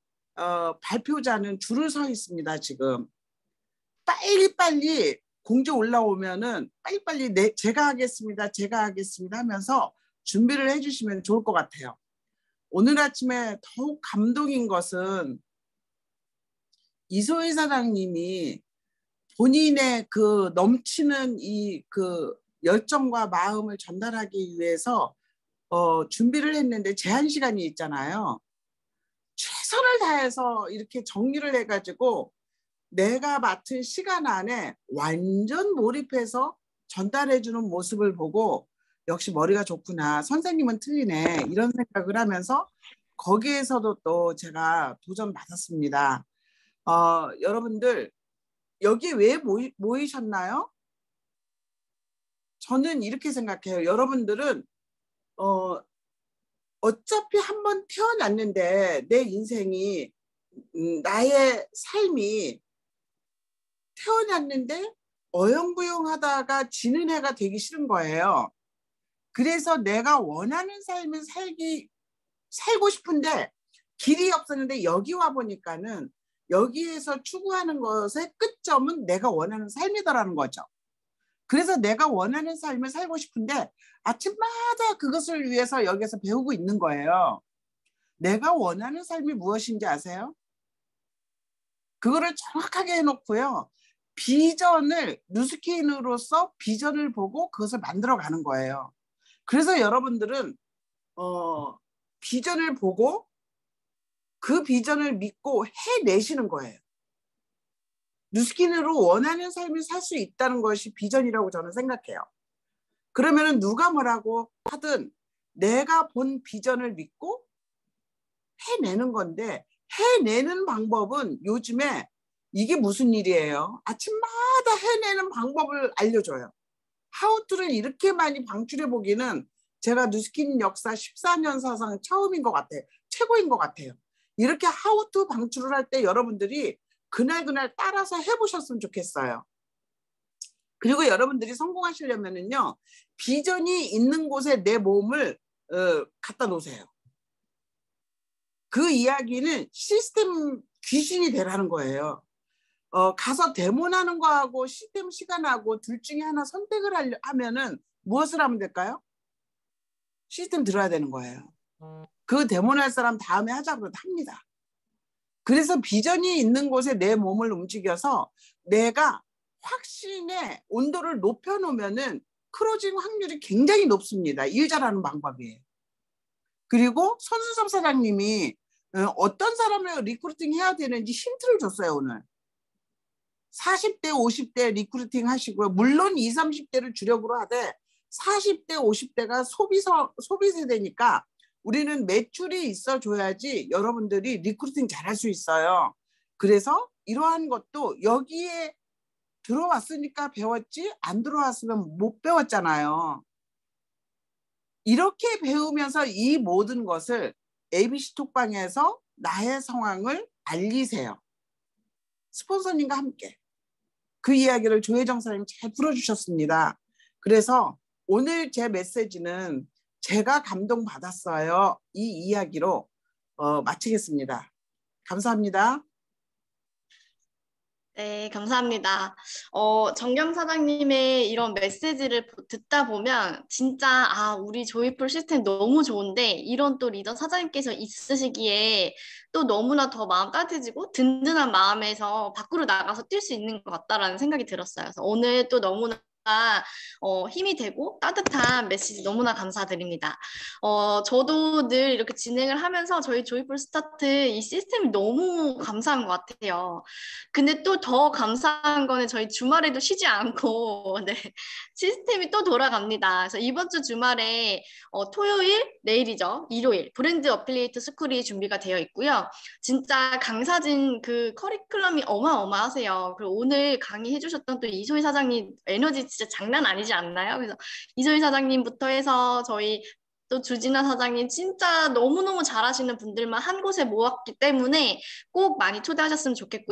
발표자는 줄을 서 있습니다. 지금 빨리빨리 공지 올라오면은 빨리빨리 제가 하겠습니다 하면서 준비를 해주시면 좋을 것 같아요. 오늘 아침에 더욱 감동인 것은 이소희 사장님이 본인의 그 넘치는 이 그 열정과 마음을 전달하기 위해서 준비를 했는데 제한 시간이 있잖아요. 최선을 다해서 이렇게 정리를 해가지고 내가 맡은 시간 안에 완전 몰입해서 전달해주는 모습을 보고 역시 머리가 좋구나. 선생님은 틀리네. 이런 생각을 하면서 거기에서도 또 제가 도전 받았습니다. 여러분들 여기 왜 모이셨나요? 저는 이렇게 생각해요. 여러분들은 어차피 한번 태어났는데 내 인생이 나의 삶이 태어났는데 어영부영하다가 지는 해가 되기 싫은 거예요. 그래서 내가 원하는 삶을 살고 싶은데 길이 없었는데 여기 와 보니까는 여기에서 추구하는 것의 끝점은 내가 원하는 삶이더라는 거죠. 그래서 내가 원하는 삶을 살고 싶은데 아침마다 그것을 위해서 여기서 배우고 있는 거예요. 내가 원하는 삶이 무엇인지 아세요? 그거를 정확하게 해놓고요. 비전을 뉴스킨으로서 비전을 보고 그것을 만들어가는 거예요. 그래서 여러분들은 비전을 보고 그 비전을 믿고 해내시는 거예요. 뉴스킨으로 원하는 삶을 살 수 있다는 것이 비전이라고 저는 생각해요. 그러면은 누가 뭐라고 하든 내가 본 비전을 믿고 해내는 건데 해내는 방법은 요즘에 이게 무슨 일이에요? 아침마다 해내는 방법을 알려줘요. 하우투를 이렇게 많이 방출해 보기는 제가 뉴스킨 역사 14년 사상 처음인 것 같아요. 최고인 것 같아요. 이렇게 하우투 방출을 할 때 여러분들이 그날 따라서 해보셨으면 좋겠어요. 그리고 여러분들이 성공하시려면은요, 비전이 있는 곳에 내 몸을 갖다 놓으세요. 그 이야기는 시스템 귀신이 되라는 거예요. 가서 데모하는 거하고 시스템 시간하고 둘 중에 하나 선택을 하면은 무엇을 하면 될까요? 시스템 들어야 되는 거예요. 그 데모할 사람 다음에 하자고 합니다. 그래서 비전이 있는 곳에 내 몸을 움직여서 내가 확신의 온도를 높여놓으면은 크로징 확률이 굉장히 높습니다. 일 잘하는 방법이에요. 그리고 손수섭 사장님이 어떤 사람을 리크루팅 해야 되는지 힌트를 줬어요, 오늘. 40대, 50대 리크루팅 하시고요. 물론 20, 30대를 주력으로 하되 40대, 50대가 소비 세대니까 우리는 매출이 있어줘야지 여러분들이 리크루팅 잘할 수 있어요. 그래서 이러한 것도 여기에 들어왔으니까 배웠지 안 들어왔으면 못 배웠잖아요. 이렇게 배우면서 이 모든 것을 ABC 톡방에서 나의 상황을 알리세요. 스폰서님과 함께. 그 이야기를 조혜정 사장님 잘 풀어주셨습니다. 그래서 오늘 제 메시지는 제가 감동받았어요. 이 이야기로 마치겠습니다. 감사합니다. 네, 감사합니다. 정경 사장님의 이런 메시지를 듣다 보면 진짜 우리 조이풀 시스템 너무 좋은데 이런 또 리더 사장님께서 있으시기에 또 너무나 더 마음 따뜻해지고 든든한 마음에서 밖으로 나가서 뛸 수 있는 것 같다라는 생각이 들었어요. 그래서 오늘 또 너무나 힘이 되고 따뜻한 메시지 너무나 감사드립니다. 저도 늘 이렇게 진행을 하면서 저희 조이풀 스타트 이 시스템이 너무 감사한 것 같아요. 근데 또 더 감사한 거는 저희 주말에도 쉬지 않고 네, 시스템이 또 돌아갑니다. 그래서 이번 주 주말에 토요일, 내일이죠. 일요일 브랜드 어필리에이트 스쿨이 준비가 되어 있고요. 진짜 강사진 그 커리큘럼이 어마어마하세요. 그리고 오늘 강의해 주셨던 또 이소희 사장님 에너지 진짜 장난 아니지 않나요? 그래서 이소희 사장님부터 해서 저희 또 주진아 사장님 진짜 너무너무 잘하시는 분들만 한 곳에 모았기 때문에 꼭 많이 초대하셨으면 좋겠고요.